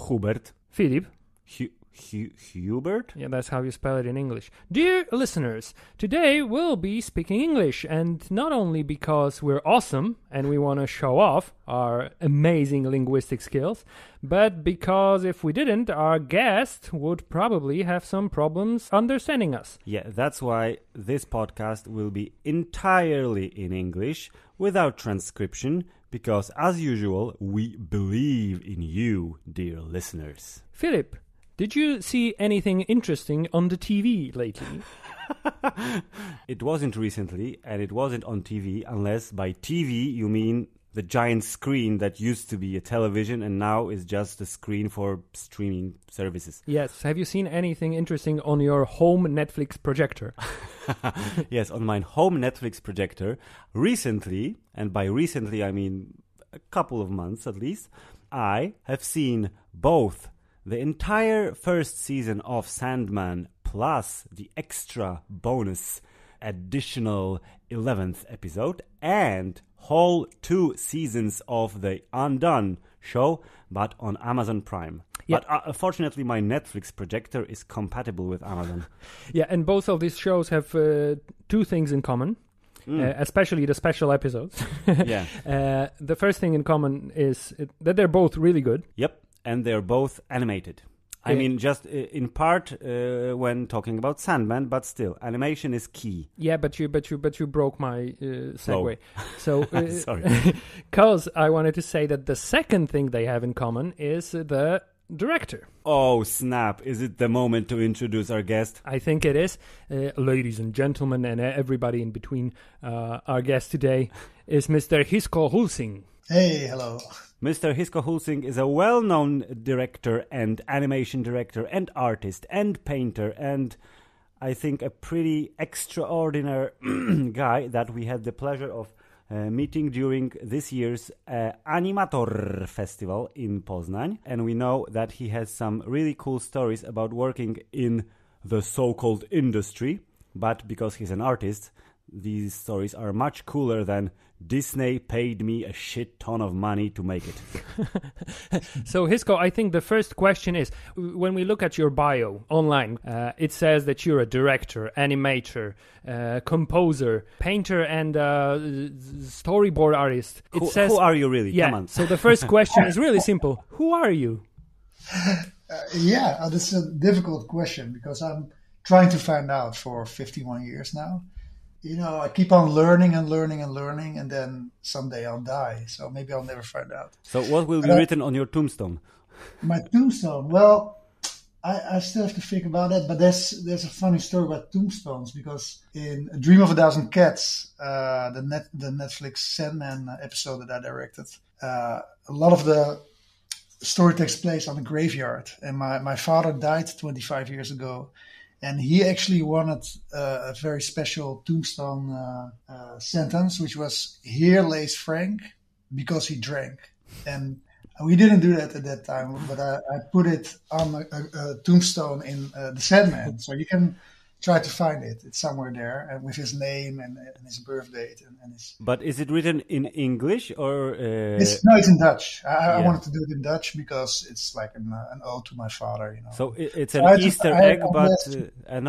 Hubert. Philip. Hubert? Yeah, that's how you spell it in English. Dear listeners, today we'll be speaking English, and not only because we're awesome and we want to show off our amazing linguistic skills, but because if we didn't, our guest would probably have some problems understanding us. Yeah, that's why this podcast will be entirely in English, without transcription, because as usual, we believe in you, dear listeners. Philip, did you see anything interesting on the TV lately? It wasn't recently, and it wasn't on TV, unless by TV you mean the giant screen that used to be a television and now is just a screen for streaming services. Yes. Have you seen anything interesting on your home Netflix projector? Yes, on my home Netflix projector. Recently, and by recently I mean a couple of months at least, I have seen both the entire first season of Sandman plus the extra bonus additional 11th episode and whole 2 seasons of the Undone show, but on Amazon Prime. Yeah. But fortunately my Netflix projector is compatible with Amazon. Yeah, and both of these shows have 2 things in common. Especially the special episodes. Yeah. The first thing in common is that they're both really good. Yep. And they're both animated. I mean, just in part when talking about Sandman, but still, animation is key. Yeah, but you broke my segue. So, sorry, because I wanted to say that the second thing they have in common is the director. Oh snap! Is it the moment to introduce our guest? I think it is, ladies and gentlemen, and everybody in between. Our guest today is Mr. Hisko Hulsing. Hey, hello. Mr. Hisko Hulsing is a well-known director and animation director and artist and painter and I think a pretty extraordinary guy that we had the pleasure of meeting during this year's Animator Festival in Poznań. And we know that he has some really cool stories about working in the so-called industry, but because he's an artist, these stories are much cooler than Disney paid me a shit ton of money to make it. So, Hisko, I think the first question is, when we look at your bio online, it says that you're a director, animator, composer, painter, and storyboard artist. Who are you really? Yeah, Come on. So the first question is really simple. Who are you? This is a difficult question because I'm trying to find out for 51 years now. You know, I keep on learning and learning and learning, and then someday I'll die. So maybe I'll never find out. So what will be written on your tombstone? My tombstone? Well, I still have to think about it. But there's a funny story about tombstones because in A Dream of a Thousand Cats, the Netflix Sandman episode that I directed, a lot of the story takes place on a graveyard. And my father died 25 years ago. And he actually wanted a very special tombstone sentence, which was, "Here lays Frank because he drank." And we didn't do that at that time, but I put it on a tombstone in the Sandman. So you can try to find it. It's somewhere there, and with his name and his birth date. And his... But is it written in English or? It's in Dutch. I wanted to do it in Dutch because it's like an ode to my father. You know. So it's an Easter egg, but an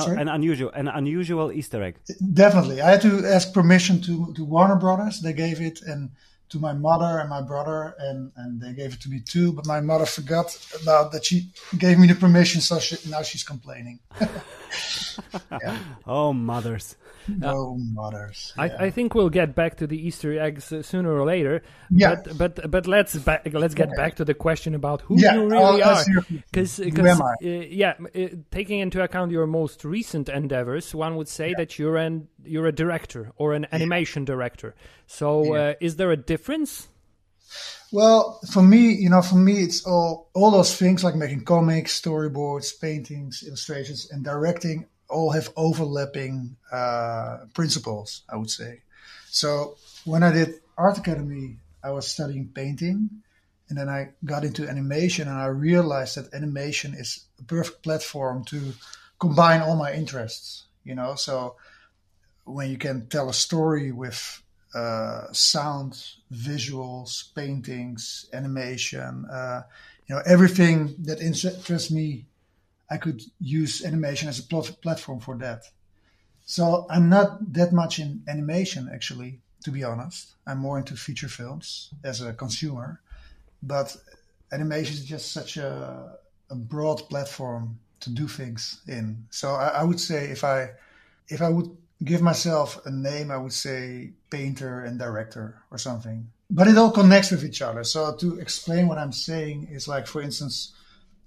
unusual Easter egg. Definitely, I had to ask permission to Warner Brothers. They gave it and to my mother and my brother, and they gave it to me too. But my mother forgot about that. She gave me the permission, so now she's complaining. Yeah. Oh, mothers. Oh, mothers. Yeah. I think we'll get back to the Easter eggs sooner or later. Yeah. But let's get back to the question about who you really are. Because taking into account your most recent endeavors, one would say that you're a director or an animation director. So is there a difference? Well, for me, it's all those things like making comics, storyboards, paintings, illustrations, and directing all have overlapping principles, I would say. So when I did Art Academy, I was studying painting, and then I got into animation, and I realized that animation is a perfect platform to combine all my interests. you know. So when you can tell a story with sound, visuals, paintings, animation, everything that interests me, I could use animation as a platform for that. So I'm not that much in animation, actually, to be honest. I'm more into feature films as a consumer. But animation is just such a broad platform to do things in. So I would say if I would give myself a name, I would say painter and director or something. But it all connects with each other. So to explain what I'm saying is like, for instance,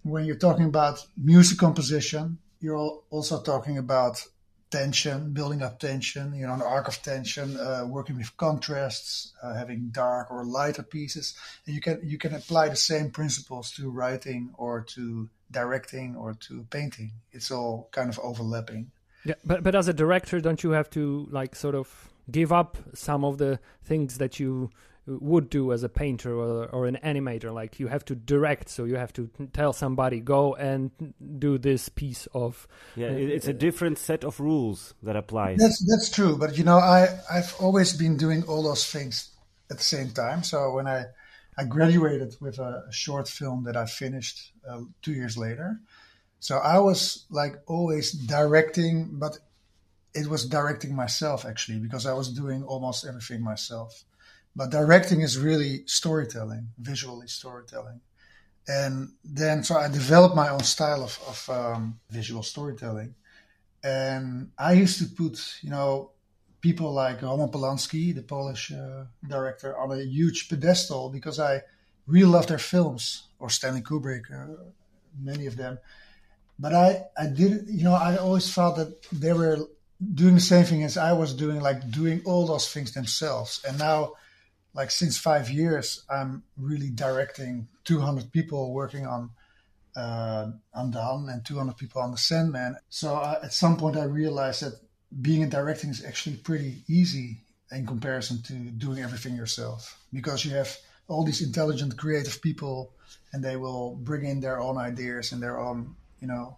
when you're talking about music composition, you're also talking about tension, building up tension, an arc of tension, working with contrasts, having dark or lighter pieces. And you can apply the same principles to writing or to directing or to painting. It's all kind of overlapping. Yeah, but as a director, don't you have to like sort of give up some of the things that you would do as a painter or an animator? Like you have to direct, so you have to tell somebody, go and do this piece of... Yeah, it's a different set of rules that applies. That's true, but I've always been doing all those things at the same time. So when I graduated with a short film that I finished 2 years later. So I was like always directing, but it was directing myself actually, because I was doing almost everything myself. But directing is really storytelling, visually storytelling. And then, so I developed my own style of visual storytelling. And I used to put, people like Roman Polanski, the Polish director, on a huge pedestal because I really love their films, or Stanley Kubrick, many of them. But I did, I always felt that they were doing the same thing as I was doing, like doing all those things themselves. And now, like since 5 years, I'm really directing 200 people working on Undone and 200 people on the Sandman. So at some point I realized that being in directing is actually pretty easy in comparison to doing everything yourself, because you have all these intelligent, creative people and they will bring in their own ideas and their own,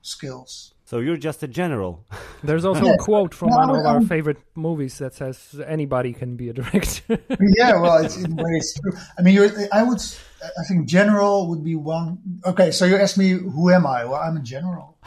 skills. So you're just a general. There's also a quote from one of our favorite movies that says anybody can be a director. Yeah, well, in ways true. I mean, I think general would be one. Okay, so you asked me, who am I? Well, I'm a general.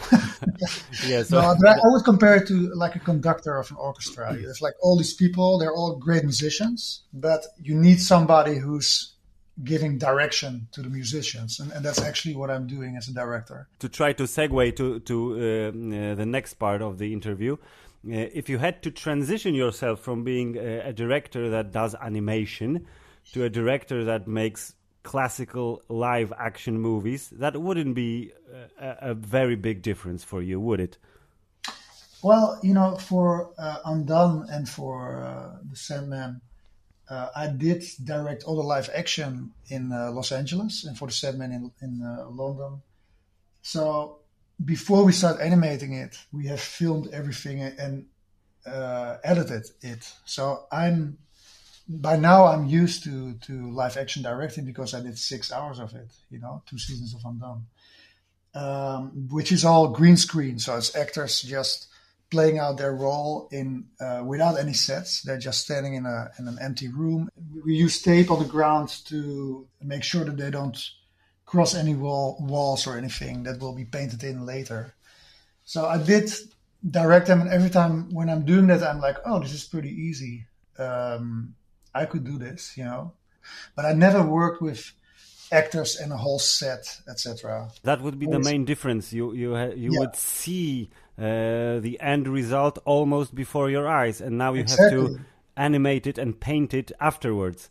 Yeah, so no, but I would compare it to like a conductor of an orchestra. It's like all these people, they're all great musicians, but you need somebody who's giving direction to the musicians, and that's actually what I'm doing as a director. To try to segue to the next part of the interview, if you had to transition yourself from being a director that does animation to a director that makes classical live action movies, that wouldn't be a very big difference for you, would it? Well, for Undone and for The Sandman, I did direct all the live action in Los Angeles, and for the Sandman in London. So before we start animating it, we have filmed everything and edited it. So by now I'm used to live action directing because I did 6 hours of it, 2 seasons of Undone, which is all green screen. So it's actors just playing out their role in without any sets. They're just standing in an empty room. We use tape on the ground to make sure that they don't cross any walls or anything that will be painted in later. So I did direct them, and every time when I'm doing that, I'm like, oh, this is pretty easy. I could do this, But I never worked with actors and a whole set, etc. That would be the main difference. You would see the end result almost before your eyes, and now you have to animate it and paint it afterwards.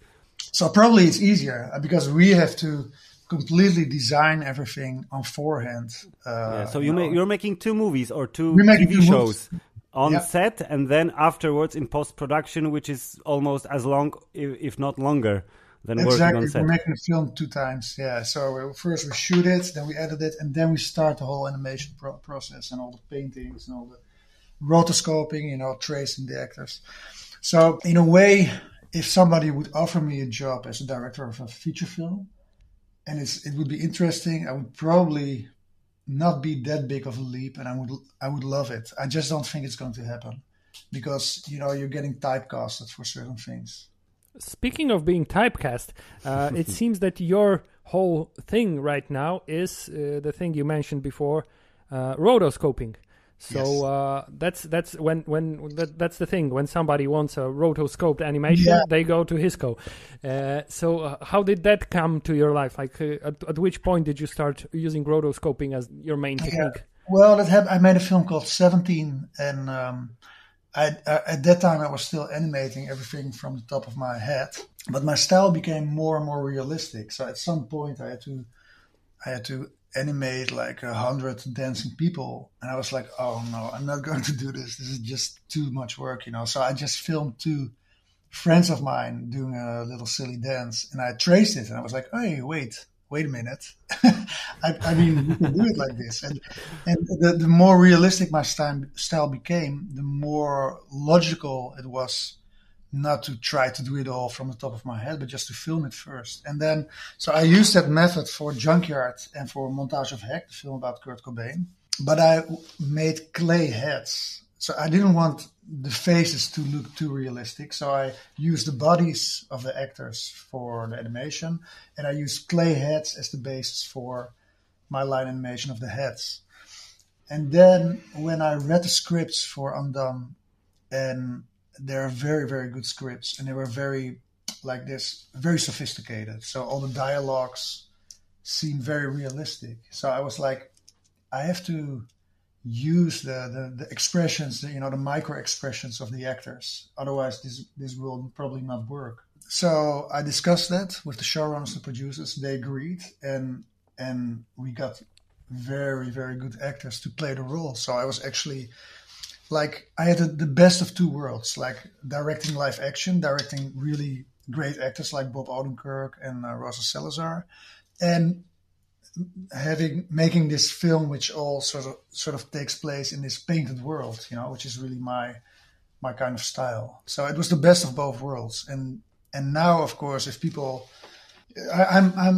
So probably it's easier because we have to completely design everything on forehand. So you're making 2 movies or 2 TV shows on set, and then afterwards in post-production, which is almost as long, if not longer, than working on set. We're making a film 2 times. Yeah. So first we shoot it, then we edit it, and then we start the whole animation process and all the paintings and all the rotoscoping, tracing the actors. So in a way, if somebody would offer me a job as a director of a feature film, and it would be interesting, I would probably not be that big of a leap, and I would love it. I just don't think it's going to happen because you're getting typecasted for certain things. Speaking of being typecast, it seems that your whole thing right now is the thing you mentioned before, rotoscoping. So yes. That's that's the thing. When somebody wants a rotoscoped animation, they go to Hisko. So how did that come to your life? Like, at which point did you start using rotoscoping as your main technique? Well, I made a film called 17, and at that time I was still animating everything from the top of my head, but my style became more and more realistic. So at some point I had to animate like 100 dancing people, and I was like, oh no, I'm not going to do this. This is just too much work, So I just filmed 2 friends of mine doing a little silly dance, and I traced it, and I was like, hey, wait a minute. I mean, we can do it like this. And the more realistic my style became, the more logical it was not to try to do it all from the top of my head, but just to film it first. And then, so I used that method for Junkyard and for Montage of Heck, the film about Kurt Cobain. But I made clay heads. So I didn't want the faces to look too realistic. So I used the bodies of the actors for the animation, and I used clay heads as the basis for my line animation of the heads. And then when I read the scripts for Undone, and they're very, very good scripts, and they were very like this, very sophisticated. So all the dialogues seem very realistic. So I was like, I have to use the expressions, the micro expressions of the actors. Otherwise, this will probably not work. So I discussed that with the showrunners, the producers. They agreed, and we got very, very good actors to play the role. So I was actually like, I had the best of 2 worlds, like directing live action, directing really great actors like Bob Odenkirk and Rosa Salazar, and making this film which all sort of takes place in this painted world, which is really my kind of style. So it was the best of both worlds. And now, of course, if people,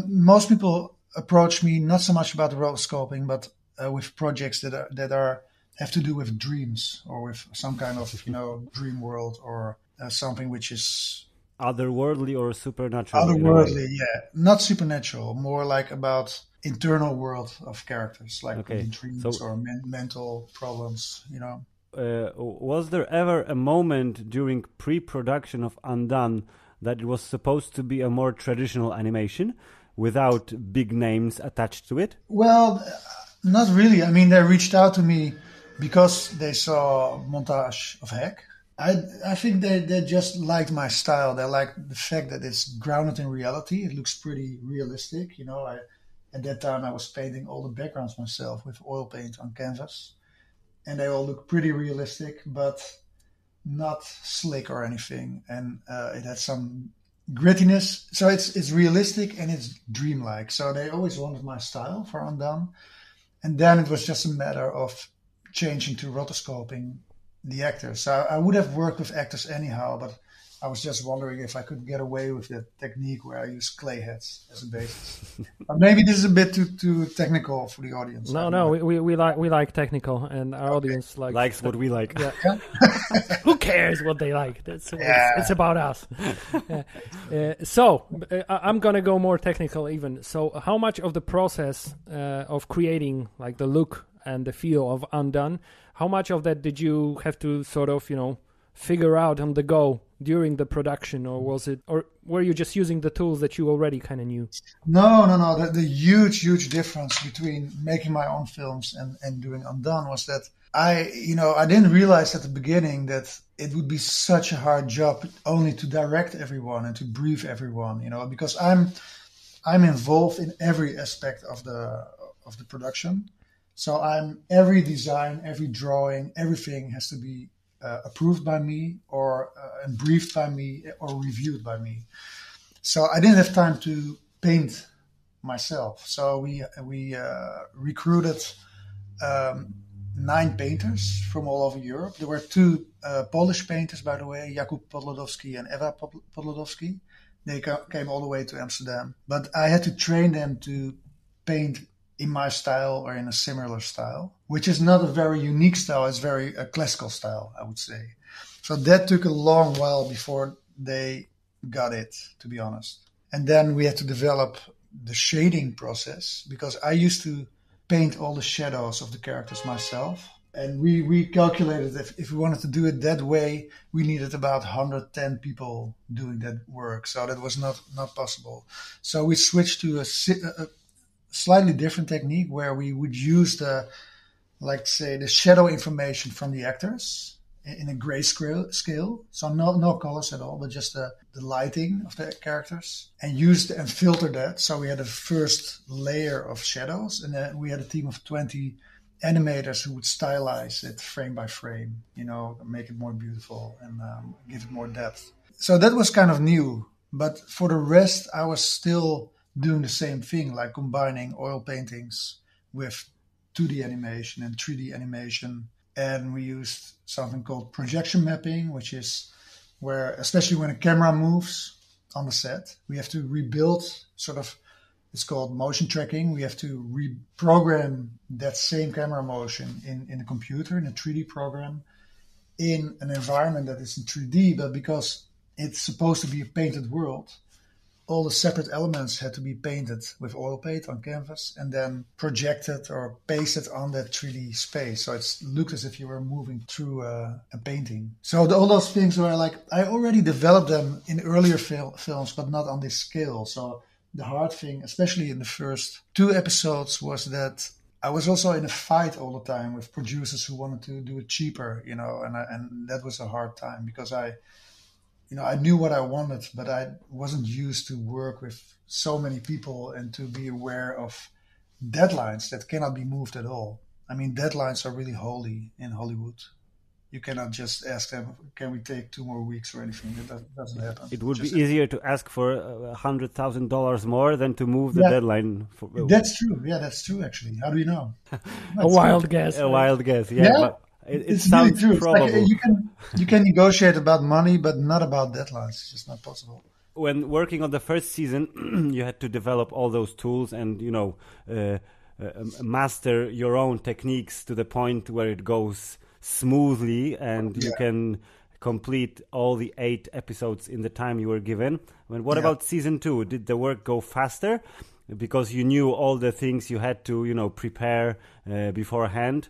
most people approach me not so much about the rotoscoping, but with projects that have to do with dreams or with some kind of dream world or something which is otherworldly or supernatural. Otherworldly, yeah, not supernatural, more like about internal world of characters, like dreams or mental problems, Was there ever a moment during pre-production of Undone that it was supposed to be a more traditional animation without big names attached to it? Well, not really. I mean, they reached out to me because they saw Montage of Heck. I think they just liked my style. They liked the fact that it's grounded in reality. It looks pretty realistic, At that time, I was painting all the backgrounds myself with oil paint on canvas. And they all look pretty realistic, but not slick or anything. And it had some grittiness. So it's realistic and it's dreamlike. So they always wanted my style for Undone. And then it was just a matter of changing to rotoscoping the actors. So I would have worked with actors anyhow, but I was just wondering if I could get away with the technique where I use clay heads as a basis. But maybe this is a bit too technical for the audience. No, we like technical, and our audience likes what we like. Yeah. Who cares what they like? It's about us. So I'm gonna go more technical even. So how much of the process of creating like the look and the feel of Undone, how much of that did you have to sort of figure out on the go during the production, or were you just using the tools that you already kind of knew? No. The huge difference between making my own films and doing Undone was that I didn't realize at the beginning that it would be such a hard job only to direct everyone and to brief everyone, because I'm involved in every aspect of the production. So every design, every drawing, everything has to be approved by me or briefed by me or reviewed by me. So I didn't have time to paint myself. So we recruited 9 painters from all over Europe. There were 2 Polish painters, by the way, Jakub Podlodowski and Ewa Podlodowski. They came all the way to Amsterdam. But I had to train them to paint in my style or in a similar style, which is not a very unique style. It's very a classical style, I would say. So that took a long while before they got it, to be honest. And then we had to develop the shading process, because I used to paint all the shadows of the characters myself. And we calculated that if we wanted to do it that way, we needed about 110 people doing that work. So that was not possible. So we switched to a slightly different technique where we would use the shadow information from the actors in a grayscale. So no colors at all, but just the lighting of the characters, and used and filtered that. So we had a first layer of shadows, and then we had a team of 20 animators who would stylize it frame by frame, make it more beautiful and give it more depth. So that was kind of new. But for the rest, I was still doing the same thing, like combining oil paintings with 2D animation and 3D animation. And we used something called projection mapping, which is where, especially when a camera moves on the set, we have to rebuild it's called motion tracking. We have to reprogram that same camera motion in a computer, in a 3D program, in an environment that is in 3D. But because it's supposed to be a painted world, all the separate elements had to be painted with oil paint on canvas and then projected or pasted on that 3D space. So it looked as if you were moving through a painting. So all those things were I already developed them in earlier films, but not on this scale. So the hard thing, especially in the first 2 episodes, was that I was also in a fight all the time with producers who wanted to do it cheaper, and that was a hard time because I knew what I wanted, but I wasn't used to work with so many people and to be aware of deadlines that cannot be moved at all. I mean, deadlines are really holy in Hollywood. You cannot just ask them, can we take 2 more weeks or anything? That doesn't happen. It would be easier to ask for $100,000 more than to move the deadline. That's true. Yeah, that's true, actually. How do you know? A wild guess. A wild guess, yeah. But it sounds really true. probable. You can negotiate about money, but not about deadlines. It's just not possible. When working on the first season, you had to develop all those tools and, master your own techniques to the point where it goes smoothly and you can complete all the 8 episodes in the time you were given. What about season 2? Did the work go faster because you knew all the things you had to, prepare beforehand?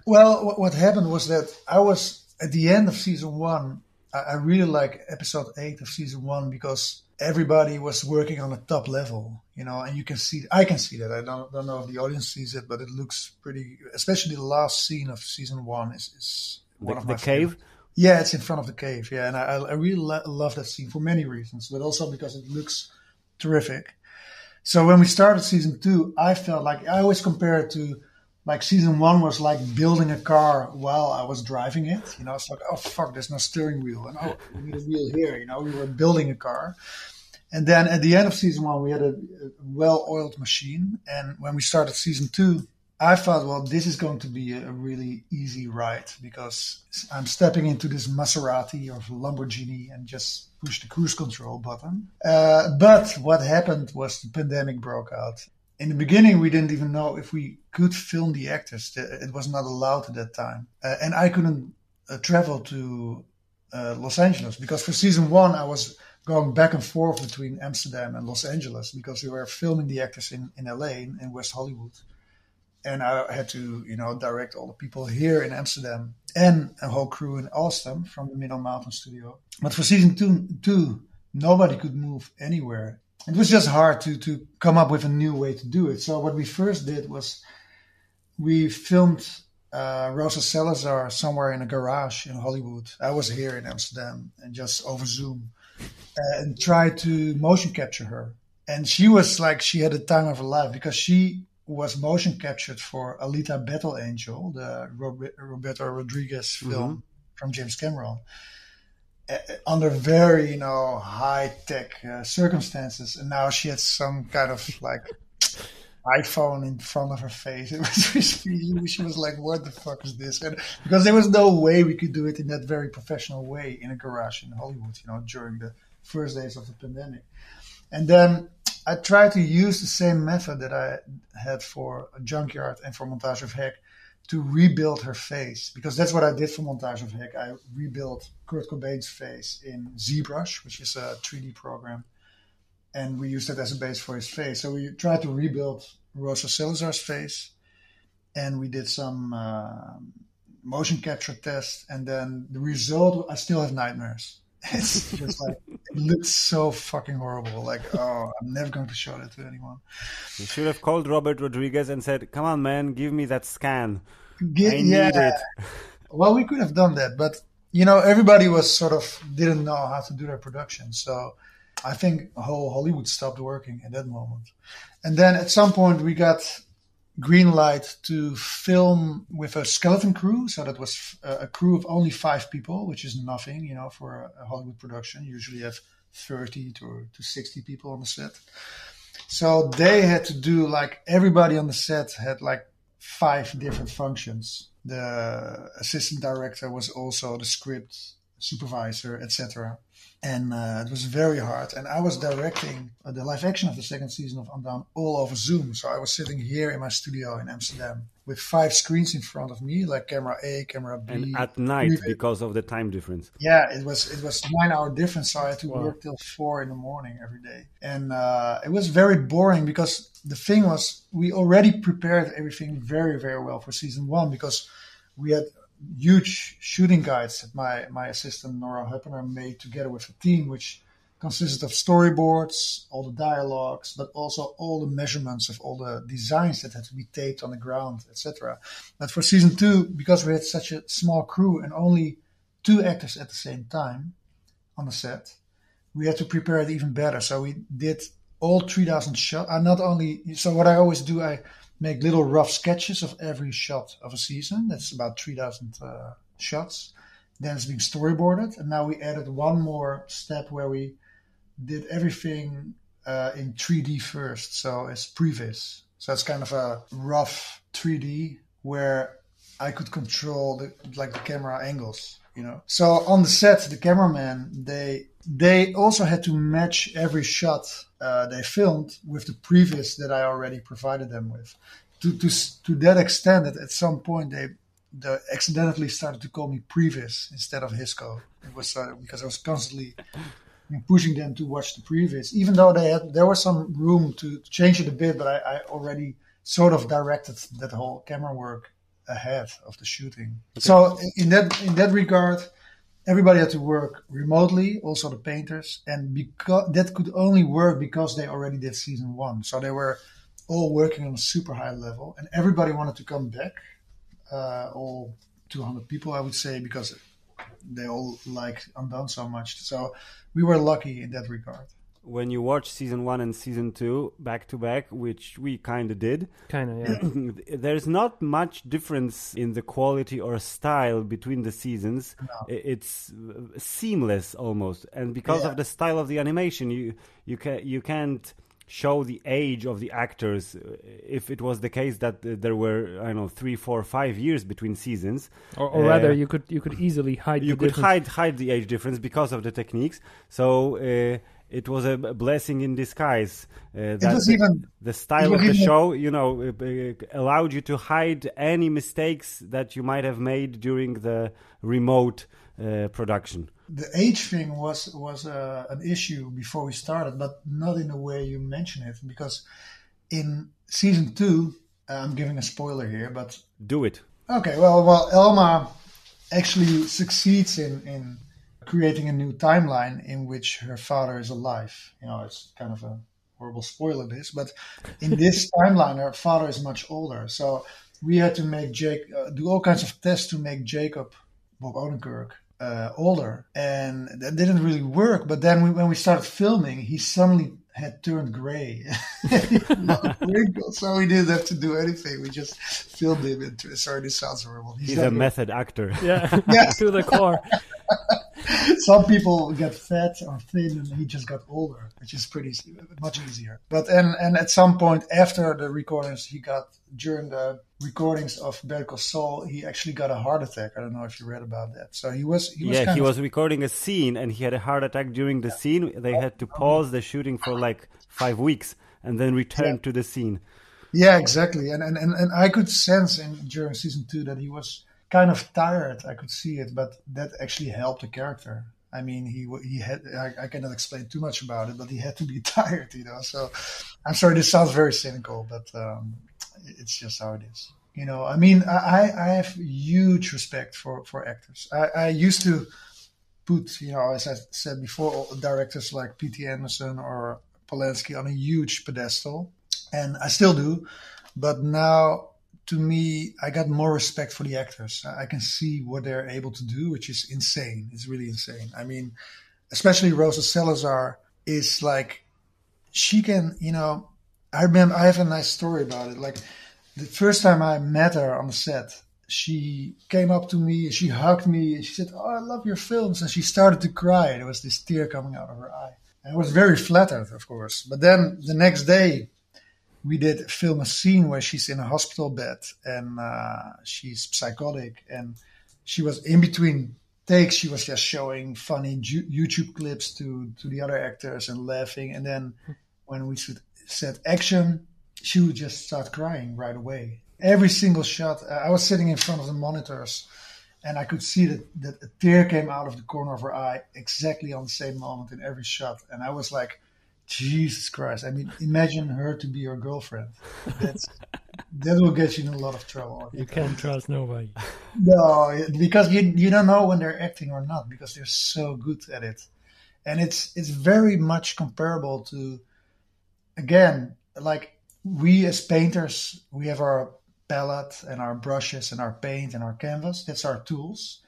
Well, what happened was that I was at the end of season 1. I really like episode 8 of season 1 because everybody was working on a top level, and you can see, I can see that. I don't know if the audience sees it, but it looks pretty, especially the last scene of season 1 is one of my cave. Favorites. Yeah, it's in front of the cave. Yeah. And I really love that scene for many reasons, but also because it looks terrific. So when we started season 2, I felt like I always compare it to season 1 was like building a car while I was driving it. It's like, oh, fuck, there's no steering wheel. And oh, we need a wheel here. We were building a car. And then at the end of season 1, we had a well-oiled machine. And when we started season 2, I thought, well, this is going to be a really easy ride because I'm stepping into this Maserati or Lamborghini and just push the cruise control button. But what happened was the pandemic broke out. In the beginning, we didn't even know if we could film the actors. It was not allowed at that time. And I couldn't travel to Los Angeles because for season 1, I was going back and forth between Amsterdam and Los Angeles because we were filming the actors in LA, in West Hollywood. And I had to, direct all the people here in Amsterdam and a whole crew in Austin from the Middle Mountain studio. But for season 2, nobody could move anywhere. It was just hard to come up with a new way to do it. So what we first did was we filmed Rosa Salazar somewhere in a garage in Hollywood. I was here in Amsterdam and just over Zoom and tried to motion capture her. And she was she had the time of her life because she was motion captured for Alita Battle Angel, the Roberto Rodriguez film from James Cameron. Under very, high-tech circumstances. And now she had some kind of, iPhone in front of her face. It was she was like, what the fuck is this? And because there was no way we could do it in that very professional way in a garage in Hollywood, during the first days of the pandemic. And then I tried to use the same method that I had for Junkyard and for Montage of Heck to rebuild her face, because that's what I did for Montage of Heck. I rebuilt Kurt Cobain's face in ZBrush, which is a 3D program, and we used it as a base for his face. So we tried to rebuild Rosa Salazar's face, and we did some motion capture tests, and then the result, I still have nightmares. It's just like, it looks so fucking horrible. Like, oh, I'm never going to show that to anyone. You should have called Robert Rodriguez and said, come on, man, give me that scan. I need it. Well, we could have done that, but, you know, everybody was sort of, didn't know how to do their production. So I think whole Hollywood stopped working at that moment. And then at some point we got green light to film with a skeleton crew. So that was a crew of only 5 people, which is nothing, you know, for a Hollywood production. You usually have 30 to 60 people on the set. So they had to do, like, everybody on the set had like 5 different functions. The assistant director was also the script supervisor, etc. And it was very hard. And I was directing the live action of the second season of Undone all over Zoom. So I was sitting here in my studio in Amsterdam with 5 screens in front of me, like camera A, camera B. And at night because of the time difference. Yeah, it was 9-hour difference. So I had to work till 4 in the morning every day. And it was very boring because the thing was, we already prepared everything very, very well for season 1, because we had huge shooting guides that my assistant Nora Huppener made together with a team, which consisted of storyboards, all the dialogues, but also all the measurements of all the designs that had to be taped on the ground, etc. But for season 2, because we had such a small crew and only 2 actors at the same time on the set, we had to prepare it even better. So we did all 3,000 shots. So what I always do, I make little rough sketches of every shot of a season. That's about 3,000 shots. Then it's being storyboarded. And now we added one more step where we did everything in 3D first. So it's previs. So it's kind of a rough 3D where I could control the camera angles, you know. So on the set, the cameraman, they also had to match every shot they filmed with the previs that I already provided them with. To that extent that at some point they accidentally started to call me previs instead of Hisko. It was because I was constantly pushing them to watch the previs, even though there was some room to change it a bit, but I already sort of directed that whole camera work ahead of the shooting. Okay. So in that regard, everybody had to work remotely, also the painters, and because that could only work because they already did season 1. So they were all working on a super high level, and everybody wanted to come back, all 200 people, I would say, because they all like Undone so much. So we were lucky in that regard. When you watch season 1 and season 2 back to back, which we kind of did, yeah. There's not much difference in the quality or style between the seasons. No. It's seamless almost, and because of the style of the animation, you can't show the age of the actors. If it was the case that there were, I don't know, 3, 4, 5 years between seasons, or rather, you could easily hide. You could hide the age difference because of the techniques. So it was a blessing in disguise. The style of the show, you know, allowed you to hide any mistakes that you might have made during the remote production. The age thing was an issue before we started, but not in the way you mention it, because in season 2, I'm giving a spoiler here, but do it. Okay, well, Elma actually succeeds in creating a new timeline in which her father is alive. You know, it's kind of a horrible spoiler, this, but in this timeline, her father is much older. So we had to make do all kinds of tests to make Jacob, Bob Odenkirk, older, and that didn't really work. But then when we started filming, he suddenly had turned gray. So we didn't have to do anything. We just filmed him. Sorry, this sounds horrible. He's a method actor. Yeah, to the core. Some people get fat or thin, and he just got older, which is much easier. But and at some point after the recordings, during the recordings of Better Call Saul, he actually got a heart attack. I don't know if you read about that. So he was recording a scene, and he had a heart attack during the scene. They had to pause the shooting for like 5 weeks and then return to the scene. Yeah, exactly. And I could sense during season 2 that he was kind of tired. I could see it, but that actually helped the character. I mean, he had, I cannot explain too much about it, but he had to be tired, So I'm sorry, this sounds very cynical, but it's just how it is. I mean, I have huge respect for actors. I used to put, as I said before, directors like P.T. Anderson or Polanski on a huge pedestal, and I still do. But now, to me, I got more respect for the actors. I can see what they're able to do, which is insane. It's really insane. I mean, especially Rosa Salazar is like, she can, I remember, I have a nice story about it. Like, the first time I met her on the set, she came up to me, she hugged me, and she said, "Oh, I love your films." And she started to cry. There was this tear coming out of her eye. And I was very flattered, of course. But then the next day, we did film a scene where she's in a hospital bed and she's psychotic. And she was in between takes. She was just showing funny YouTube clips to the other actors and laughing. And then when we said action, she would just start crying right away. Every single shot, I was sitting in front of the monitors and I could see that a tear came out of the corner of her eye exactly on the same moment in every shot. And I was like, Jesus Christ. I mean, imagine her to be your girlfriend. That will get you in a lot of trouble. You can't trust nobody. No, because you don't know when they're acting or not, because they're so good at it. And it's very much comparable to, again, like we as painters, we have our palette and our brushes and our paint and our canvas. That's our tools.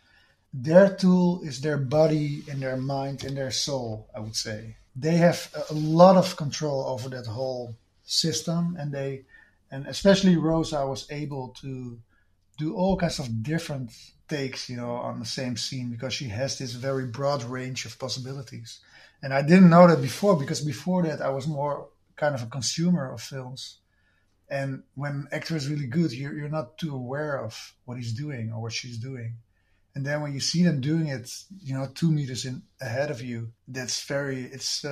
Their tool is their body and their mind and their soul, I would say. They have a lot of control over that whole system, and especially Rosa was able to do all kinds of different takes, on the same scene, because she has this very broad range of possibilities. And I didn't know that before, because before that I was more kind of a consumer of films. And when an actor is really good, you're not too aware of what he's doing or what she's doing. And then when you see them doing it, 2 meters ahead of you, it's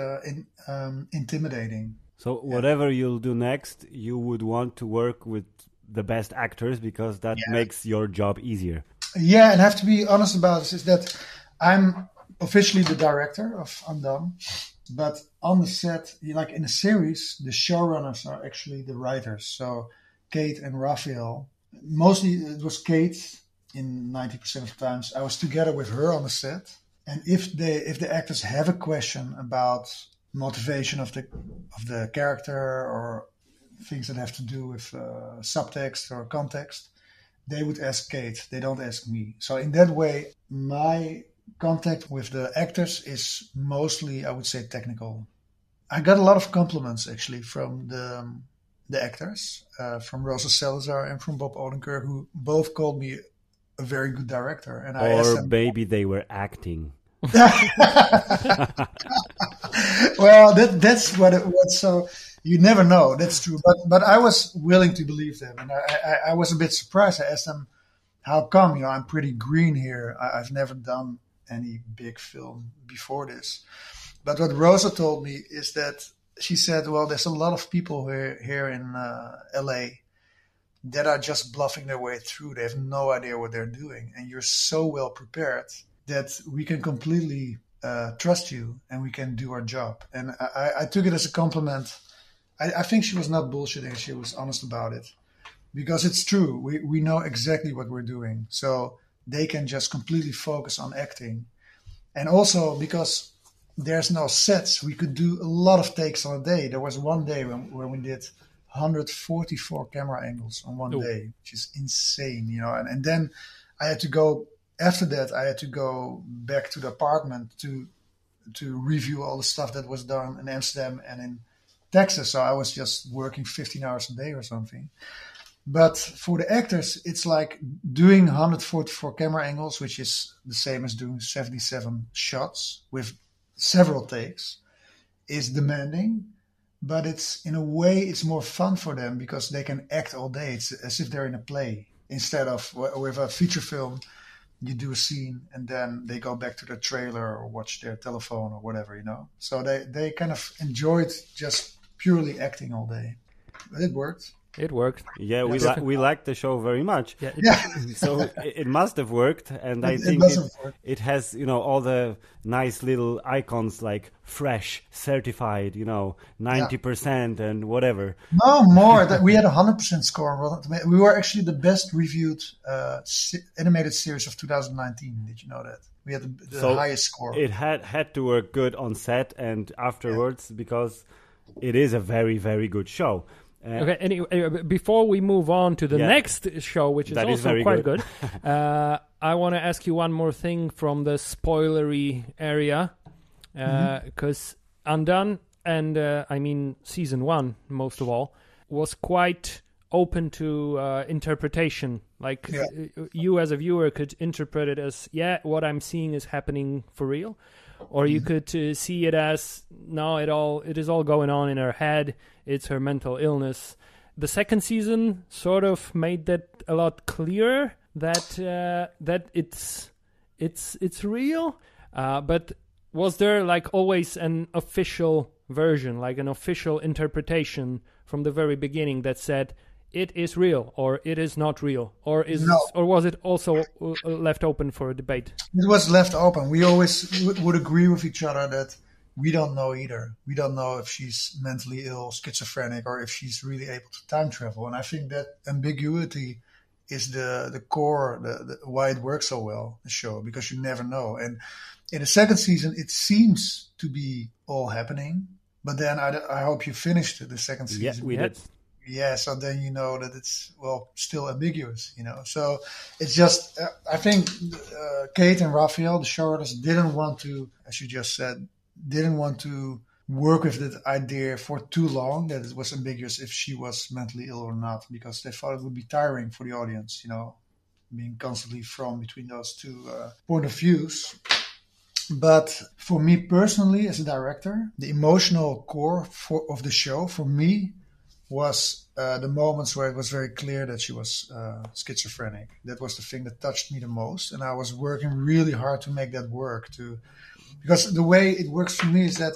intimidating. So whatever you'll do next, you would want to work with the best actors, because that makes your job easier. Yeah, and I have to be honest about this, is that I'm officially the director of Undone, but on the set, like in the series, the showrunners are actually the writers. So Kate and Raphael, mostly it was Kate. In 90% of the times, I was together with her on the set. And if the actors have a question about motivation of the character or things that have to do with subtext or context, they would ask Kate. They don't ask me. So in that way, my contact with the actors is mostly, I would say, technical. I got a lot of compliments actually from the actors, from Rosa Salazar and from Bob Odenkirk, who both called me a very good director. And I asked them, maybe they were acting. Well, that's what it was. So you never know. That's true. But I was willing to believe them, and I was a bit surprised. I asked them, "How come? I'm pretty green here. I've never done any big film before this." But what Rosa told me is that she said, "Well, there's a lot of people here in LA that are just bluffing their way through. They have no idea what they're doing, and you're so well prepared that we can completely trust you and we can do our job." And I took it as a compliment. I think she was not bullshitting. She was honest about it, because it's true. We know exactly what we're doing, so they can just completely focus on acting. And also because there's no sets, we could do a lot of takes on a day. There was one day when we did 144 camera angles on one day, which is insane, and then I had to go, after that, I had to go back to the apartment to review all the stuff that was done in Amsterdam and in Texas. So I was just working 15 hours a day or something. But for the actors, it's like doing 144 camera angles, which is the same as doing 77 shots with several takes, is demanding. But it's in a way, it's more fun for them because they can act all day. It's as if they're in a play instead of with a feature film. You do a scene and then they go back to their trailer or watch their telephone or whatever, you know. So they kind of enjoyed just purely acting all day. But it worked. It worked. Yeah, we liked the show very much. Yeah. So it must have worked, and I think it has, you know, all the nice little icons like fresh, certified, you know, 90% and whatever. No more. We had 100% score on Rotten Tomatoes. We were actually the best reviewed animated series of 2019. Did you know that? We had the highest score. It had to work good on set and afterwards because it is a very, very good show. Okay, anyway, before we move on to the next show, which is also quite good, I want to ask you one more thing from the spoilery area, because Undone, and I mean season 1, most of all, was quite open to interpretation. Like you as a viewer could interpret it as, what I'm seeing is happening for real. Or you could see it as, no, it is all going on in her head. It's her mental illness. The second season sort of made that a lot clearer that it's real. But was there like always an official version, like an official interpretation from the very beginning that said it is real or it is not real, or was it also left open for a debate? It was left open. We always would agree with each other that we don't know either. We don't know if she's mentally ill, schizophrenic, or if she's really able to time travel. And I think that ambiguity is the core, why it works so well, the show, because you never know. And in the second season, it seems to be all happening. But then I hope you finished the second season. Yes, we did. Yeah, so then you know that it's, still ambiguous, you know. So it's just, I think Kate and Raphael, the showrunners, didn't want to, as you just said, work with that idea for too long, that it was ambiguous if she was mentally ill or not, because they thought it would be tiring for the audience, you know, being constantly thrown between those two point of views. But for me personally, as a director, the emotional core of the show, for me, was the moments where it was very clear that she was schizophrenic. That was the thing that touched me the most. And I was working really hard to make that work. Because the way it works for me is that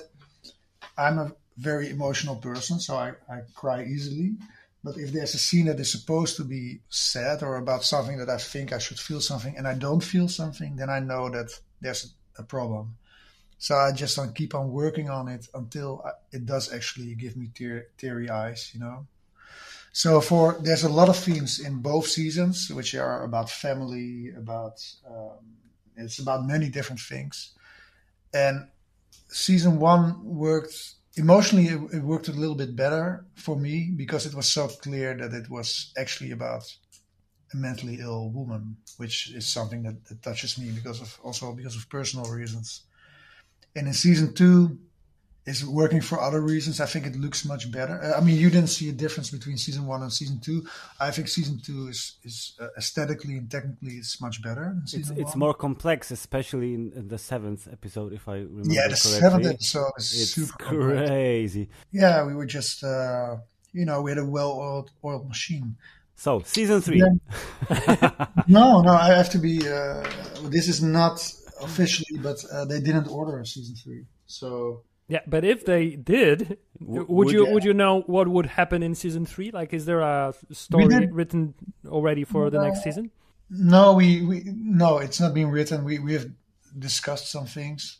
I'm a very emotional person, so I cry easily. But if there's a scene that is supposed to be sad or about something that I think I should feel something and I don't feel something, then I know that there's a problem. So I just keep on working on it until it does actually give me teary eyes, you know. So there's a lot of themes in both seasons, which are about family, it's about many different things. And season 1 worked, emotionally it worked a little bit better for me because it was so clear that it was actually about a mentally ill woman, which is something that touches me because of personal reasons. And in season 2, it's working for other reasons. I think it looks much better. I mean, you didn't see a difference between season 1 and season 2. I think season 2 is aesthetically and technically it's much better than season 1. It's more complex, especially in the 7th episode, if I remember correctly. Yeah, the 7th episode is super crazy. Complex. Yeah, we were just, we had a well-oiled machine. So, season 3. Yeah. No, I have to be... this is not officially, but they didn't order a season 3. So... Yeah, but if they did, would you know what would happen in season 3? Like, is there a story written already for the next season? No, no, it's not being written. We have discussed some things,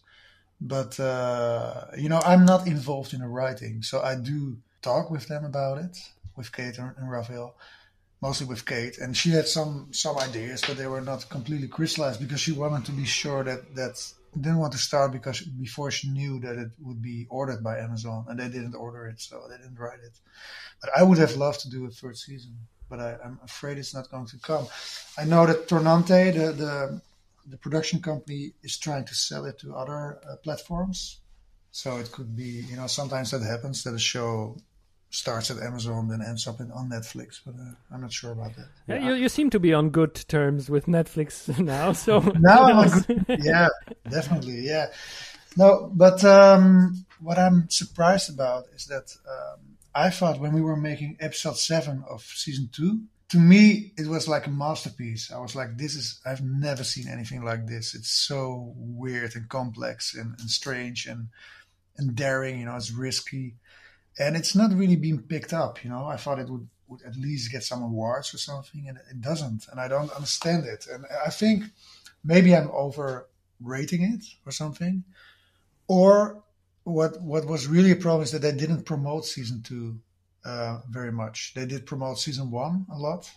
but I'm not involved in the writing, so I do talk with them about it, with Kate and Raphael, mostly with Kate, and she had some ideas, but they were not completely crystallized because she wanted to be sure that. Didn't want to start before she knew that it would be ordered by Amazon, and they didn't order it, so they didn't write it. But I would have loved to do a third season, but I'm afraid it's not going to come. I know that Tornante, the production company, is trying to sell it to other platforms, so it could be, sometimes that happens, that a show starts at Amazon, then ends up on Netflix. But I'm not sure about that. Yeah, you seem to be on good terms with Netflix now. So now I'm on good. Yeah, definitely. Yeah. No, but what I'm surprised about is that I thought when we were making episode 7 of season 2, to me it was like a masterpiece. I was like, I've never seen anything like this. It's so weird and complex and strange and daring. It's risky. And it's not really being picked up, I thought it would at least get some awards or something, and it doesn't. And I don't understand it. And I think maybe I'm overrating it or something. Or what was really a problem is that they didn't promote season 2 very much. They did promote season 1 a lot.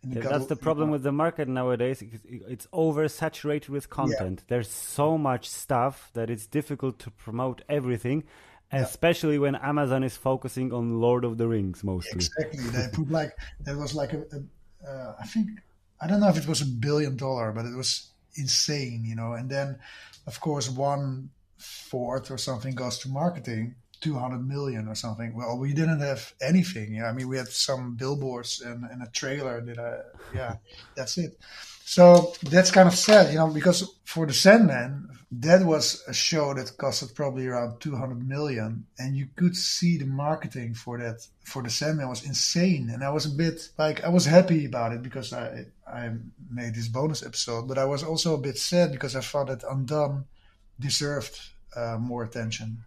That's the problem with the market nowadays. It's oversaturated with content. Yeah. There's so much stuff that it's difficult to promote everything. Especially when Amazon is focusing on Lord of the Rings mostly. Exactly. They put there was like I think, I don't know if it was $1 billion, but it was insane, And then, of course, 1/4 or something goes to marketing, 200 million or something. Well, we didn't have anything. I mean, we had some billboards and a trailer that's it. So that's kind of sad, because for the Sandman, that was a show that costed probably around 200 million. And you could see the marketing for the Sandman was insane. And I was a bit I was happy about it because I made this bonus episode, but I was also a bit sad because I thought that Undone deserved more attention.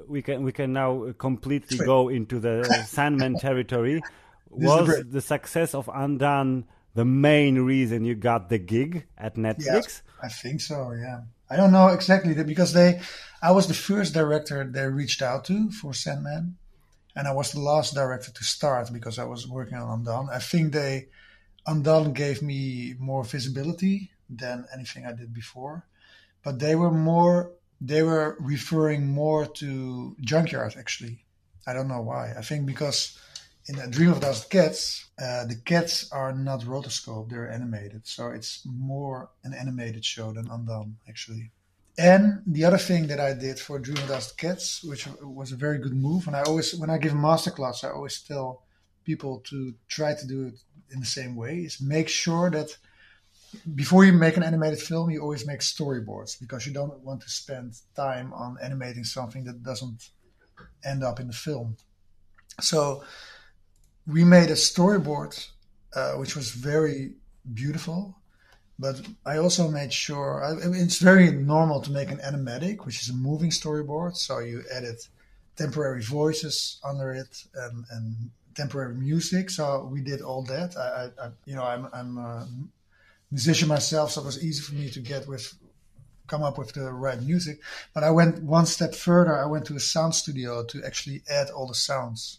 We can now completely go into the Sandman territory. Was the success of Undone the main reason you got the gig at Netflix? Yes, I think so, yeah. I don't know exactly, because I was the first director they reached out to for Sandman, and I was the last director to start because I was working on Undone. I think Undone gave me more visibility than anything I did before, but they were referring more to Junkyard, actually. I don't know why. I think because in A Dream of a Thousand Cats, the cats are not rotoscope, they're animated. So it's more an animated show than Undone, actually. And the other thing that I did for A Dream of a Thousand Cats, which was a very good move, and when I give a masterclass, I always tell people to try to do it in the same way, is make sure that before you make an animated film, you always make storyboards, because you don't want to spend time on animating something that doesn't end up in the film. So we made a storyboard, which was very beautiful, but I also made sure, it's very normal to make an animatic, which is a moving storyboard. So you edit temporary voices under it and temporary music. So we did all that. I'm a musician myself, so it was easy for me to come up with the right music. But I went one step further. I went to a sound studio to actually add all the sounds.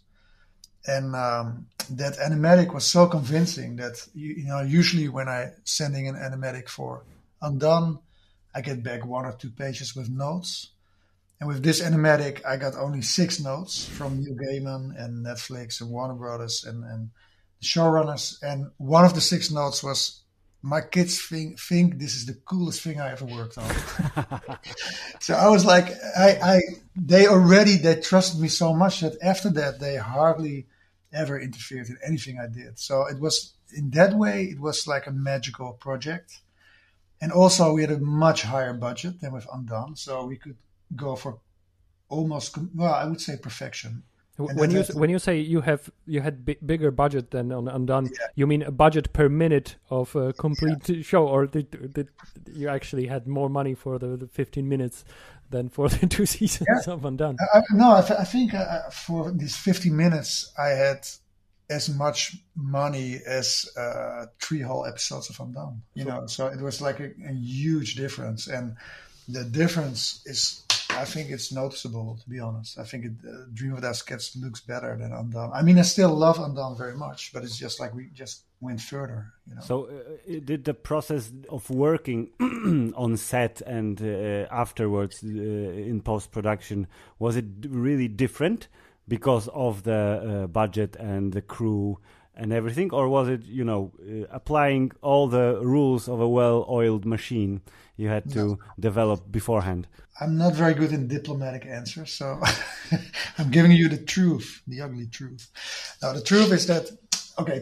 And that animatic was so convincing that, usually when I sending an animatic for Undone, I get back 1 or 2 pages with notes. And with this animatic, I got only 6 notes from Neil Gaiman and Netflix and Warner Brothers and the showrunners. And one of the 6 notes was, my kids think this is the coolest thing I ever worked on. So I was like, they trusted me so much that after that, they hardly ever interfered in anything I did. So it was, in that way, it was like a magical project. And also we had a much higher budget than with Undone. So we could go for almost, I would say perfection. When you say you had bigger budget than on Undone, you mean a budget per minute of a complete show, or did you actually had more money for the 15 minutes than for the 2 seasons of Undone? I think for these 50 minutes I had as much money as 3 whole episodes of Undone. So it was like a huge difference, and the difference is, I think it's noticeable, to be honest. I think Dream of That Cats looks better than Undone. I mean, I still love Undone very much, but it's just like we just went further. So did the process of working on set and afterwards in post-production, was it really different because of the budget and the crew and everything, or was it, applying all the rules of a well-oiled machine you had to develop beforehand? I'm not very good in diplomatic answers, so I'm giving you the truth, the ugly truth. Now, the truth is that,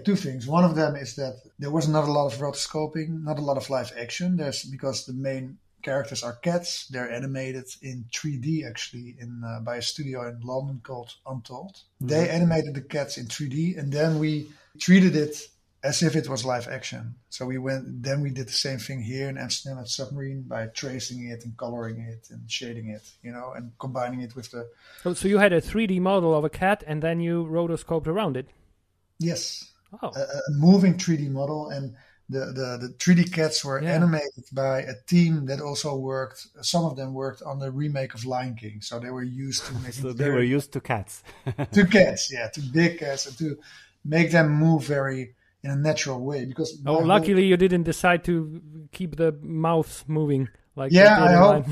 two things. One of them is that there was not a lot of rotoscoping, not a lot of live action. Because the main characters are cats. They're animated in 3D, actually, by a studio in London called Undone. Mm-hmm. They animated the cats in 3D, and then we treated it as if it was live action. So we did the same thing here in Amsterdam at Submarine by tracing it and coloring it and shading it, and combining it with the... So you had a 3D model of a cat and then you rotoscoped around it? Yes. Oh. A moving 3D model, and the 3D cats were animated by a team that also worked. Some of them worked on the remake of Lion King, so they were used to making... So they were used to cats. To cats, to big cats, and to make them move in a natural way. Because luckily you didn't decide to keep the mouths moving like I hope.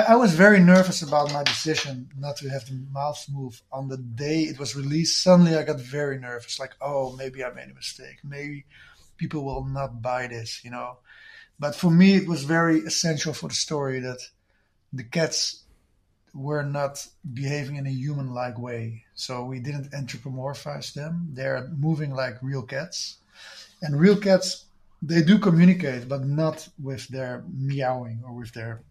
I was very nervous about my decision not to have the mouths move on the day it was released. Suddenly I got very nervous, like, maybe I made a mistake, maybe people will not buy this, but for me it was very essential for the story that the cats were not behaving in a human-like way. So we didn't anthropomorphize them. They're moving like real cats. And real cats, they do communicate, but not with their meowing or with their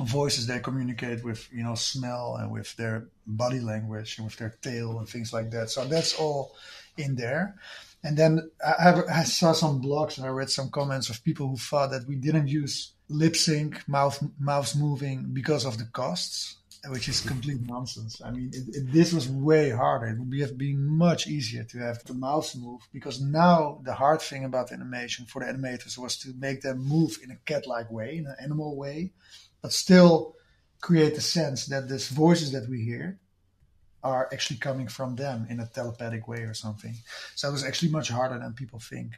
voices. They communicate with, smell and with their body language and with their tail and things like that. So that's all in there. And then I saw some blogs and I read some comments of people who thought that we didn't use lip sync, mouths moving because of the costs, which is complete nonsense. I mean, this was way harder. It would have been much easier to have the mouths move, because now the hard thing about animation for the animators was to make them move in a cat-like way, in an animal way, but still create the sense that these voices that we hear are actually coming from them in a telepathic way or something. So it was actually much harder than people think.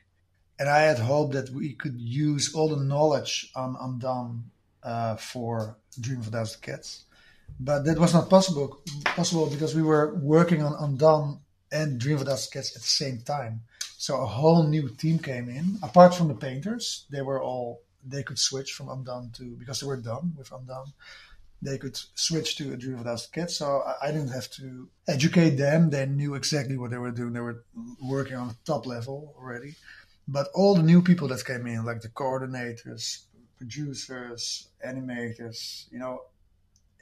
And I had hoped that we could use all the knowledge on Undone for Dream of a Thousand Cats. But that was not possible because we were working on Undone and Dream of a Thousand Cats at the same time. So a whole new team came in. Apart from the painters, they could switch from Undone because they were done with Undone. They could switch to a Dream of a Thousand Cats. So I didn't have to educate them. They knew exactly what they were doing. They were working on the top level already. But all the new people that came in, like the coordinators, producers, animators,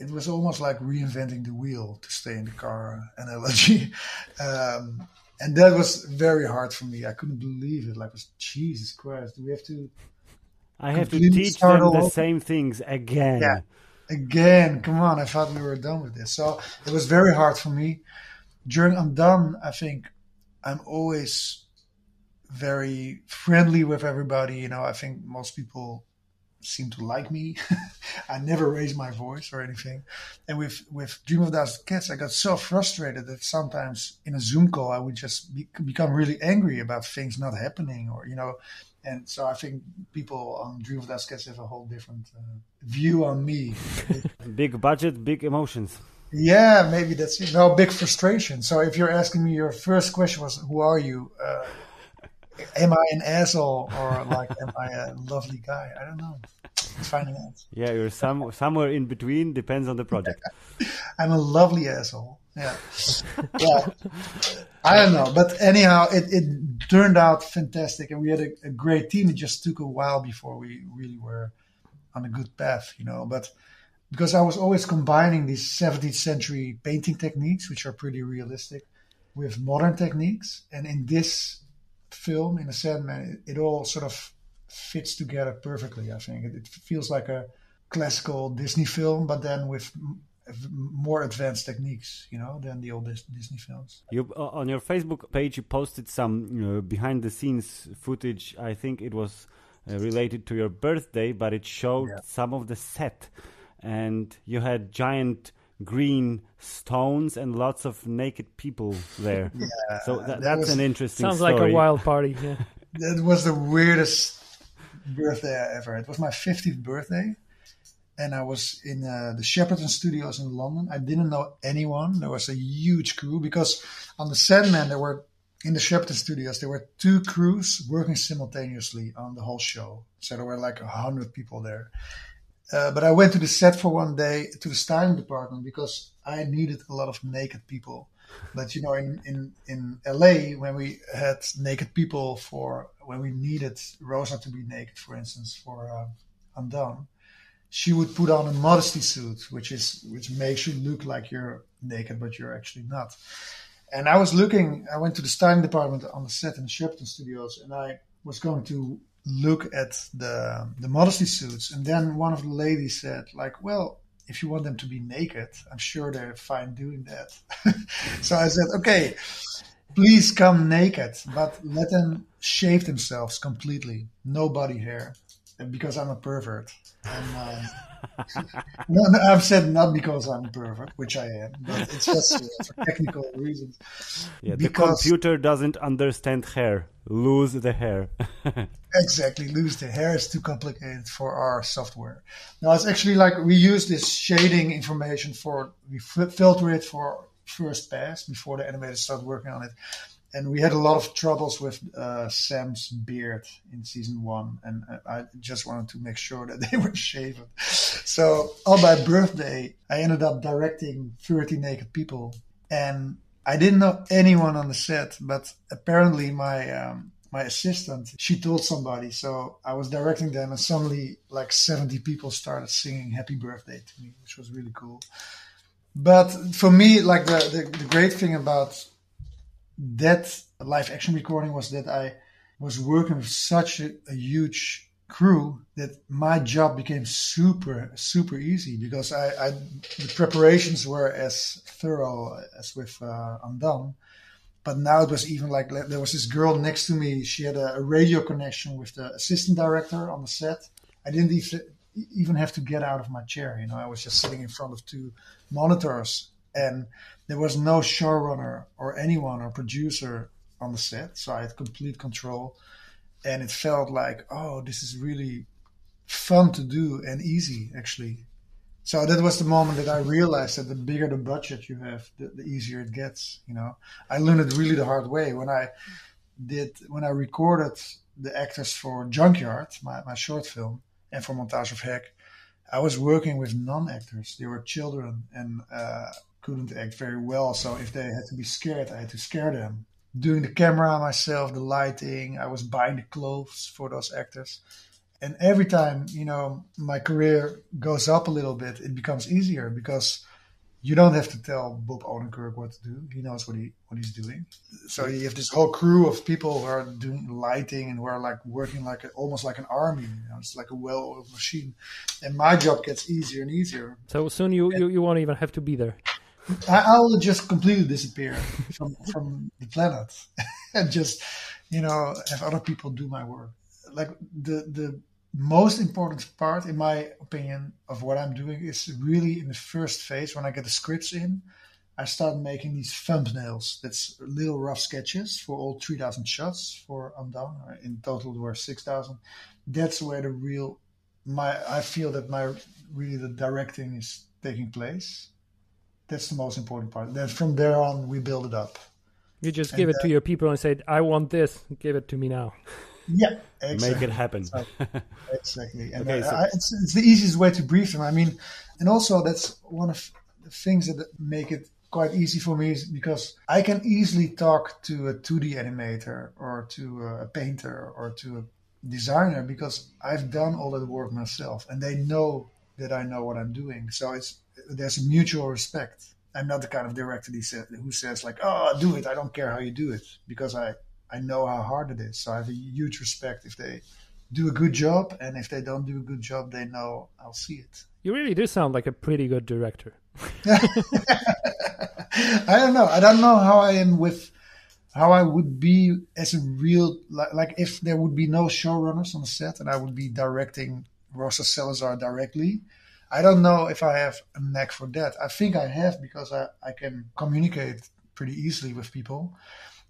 it was almost like reinventing the wheel, to stay in the car analogy. And that was very hard for me. I couldn't believe it. Like, Jesus Christ, do we have to... I have to teach them the same things again. Yeah, again. Come on, I thought we were done with this. So it was very hard for me. During Undone, I think I'm always very friendly with everybody. I think most people seem to like me. I never raise my voice or anything. And with Dream of a Thousand Cats, I got so frustrated that sometimes in a Zoom call, I would just become really angry about things not happening, or, and so I think people on Dream of a Thousand Cats have a whole different view on me. Big budget, big emotions. Yeah, maybe that's it. No, big frustration. So if you're asking me, your first question was, who are you? Am I an asshole, or am I a lovely guy? I don't know. It's finding out. Yeah, you're somewhere in between. Depends on the project. I'm a lovely asshole. Yeah. I don't know. But anyhow, it turned out fantastic, and we had a great team. It just took a while before we really were on a good path, But because I was always combining these 17th century painting techniques, which are pretty realistic, with modern techniques, and in this film, in the Sandman, it all sort of fits together perfectly. I think it feels like a classical Disney film, but then with more advanced techniques, than the old Disney films. You on your Facebook page, you posted some behind the scenes footage. I think it was related to your birthday, but it showed some of the set, and you had giant green stones and lots of naked people there. Yeah, so that's an interesting sounds story. like a wild party. Yeah. That was the weirdest birthday I ever had. It was my 50th birthday, and I was in the Shepperton Studios in London. I didn't know anyone. There was a huge crew, because on the Sandman there were in the Shepton Studios, there were 2 crews working simultaneously on the whole show. So there were like 100 people there. But I went to the set for one day to the styling department because I needed a lot of naked people. But in LA, when we had naked people when we needed Rosa to be naked, for instance, for Undone, she would put on a modesty suit, which makes you look like you're naked, but you're actually not. And I went to the styling department on the set in the Shepton Studios, and I was going to look at the modesty suits. And then one of the ladies said, like, well, if you want them to be naked, I'm sure they're fine doing that. So I said, okay, please come naked, but let them shave themselves completely. No body hair, because I'm a pervert. And, no, I've said not because I'm a pervert, which I am, but it's just for technical reasons. Yeah, the computer doesn't understand hair. Lose the hair. Exactly, lose the hair is too complicated for our software. Now it's actually like we use this shading information we filter it for first pass before the animators start working on it. And we had a lot of troubles with Sam's beard in season 1, and I just wanted to make sure that they were shaven. So on my birthday, I ended up directing 30 naked people, and I didn't know anyone on the set, but apparently my assistant, she told somebody, so I was directing them, and suddenly like 70 people started singing "Happy Birthday" to me, which was really cool. But for me, like the great thing about that live action recording was that I was working with such a huge crew that my job became super, super easy because the preparations were as thorough as with Undone. But now it was even like there was this girl next to me. She had a radio connection with the assistant director on the set. I didn't even have to get out of my chair. I was just sitting in front of 2 monitors, and there was no showrunner or anyone or producer on the set, so I had complete control. And it felt like, oh, this is really fun to do and easy, actually. So that was the moment that I realized that the bigger the budget you have, the easier it gets. I learned it really the hard way when I recorded the actors for Junkyard, my short film, and for Montage of Heck. I was working with non-actors. They were children and couldn't act very well. So if they had to be scared, I had to scare them. Doing the camera myself, the lighting, I was buying the clothes for those actors. And every time, my career goes up a little bit, it becomes easier because you don't have to tell Bob Odenkirk what to do. He knows what he's doing. So you have this whole crew of people who are doing lighting and who are like working almost like an army. It's like a well-oiled machine. And my job gets easier and easier. So soon you won't even have to be there. I'll just completely disappear from the planet and just, have other people do my work. Like the most important part, in my opinion, of what I'm doing is really in the first phase when I get the scripts in. I start making these thumbnails. That's little rough sketches for all 3,000 shots for Undone. In total, there were 6,000. That's where I feel that the directing is taking place. That's the most important part. Then from there on, we build it up. You just give it to your people and say, I want this. Give it to me now. Yeah, exactly. Make it happen. Exactly. And Okay, it's the easiest way to brief them. I mean, and also that's one of the things that make it quite easy for me is because I can easily talk to a 2D animator or to a painter or to a designer because I've done all of the work myself and they know that I know what I'm doing. So there's a mutual respect. I'm not the kind of director who says like, oh, do it. I don't care how you do it because I know how hard it is. So I have a huge respect if they do a good job. And if they don't do a good job, they know I'll see it. You really do sound like a pretty good director. I don't know. I don't know how I am with how I would be as a real, like if there would be no showrunners on the set and I would be directing Rosa Salazar directly. I don't know if I have a knack for that. I think I have because I can communicate pretty easily with people.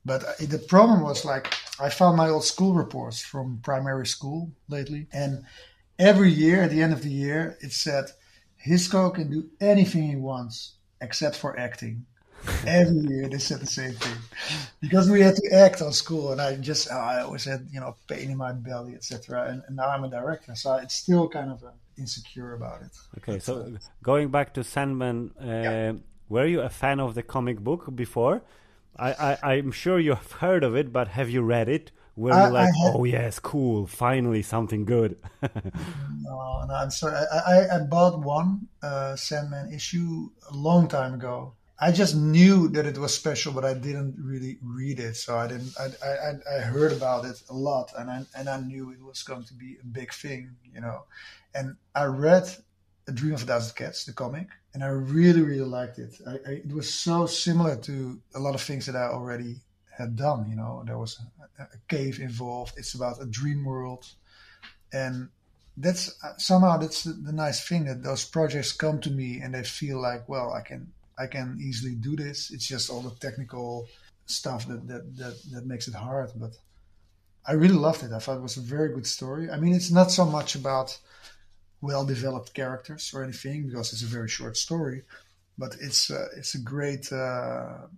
But the problem was like I found my old school reports from primary school lately. And every year, at the end of the year, it said, Hisko can do anything he wants except for acting. Every year they said the same thing because we had to act on school, and I always had pain in my belly, etc. And now I'm a director, so it's still kind of insecure about it. Okay, so going back to Sandman, were you a fan of the comic book before? I'm sure you have heard of it, but have you read it? Were you like, oh yes, cool, finally something good? No, I'm sorry. I bought one Sandman issue a long time ago. I just knew that it was special, but I didn't really read it. So I didn't. I heard about it a lot, and I knew it was going to be a big thing, And I read A Dream of a Thousand Cats, the comic, and I really, really liked it. It was so similar to a lot of things that I already had done. There was a cave involved. It's about a dream world, and that's the nice thing, that those projects come to me and they feel like, well, I can easily do this. It's just all the technical stuff that makes it hard. But I really loved it. I thought it was a very good story. I mean, it's not so much about well-developed characters or anything, because it's a very short story. But it's a great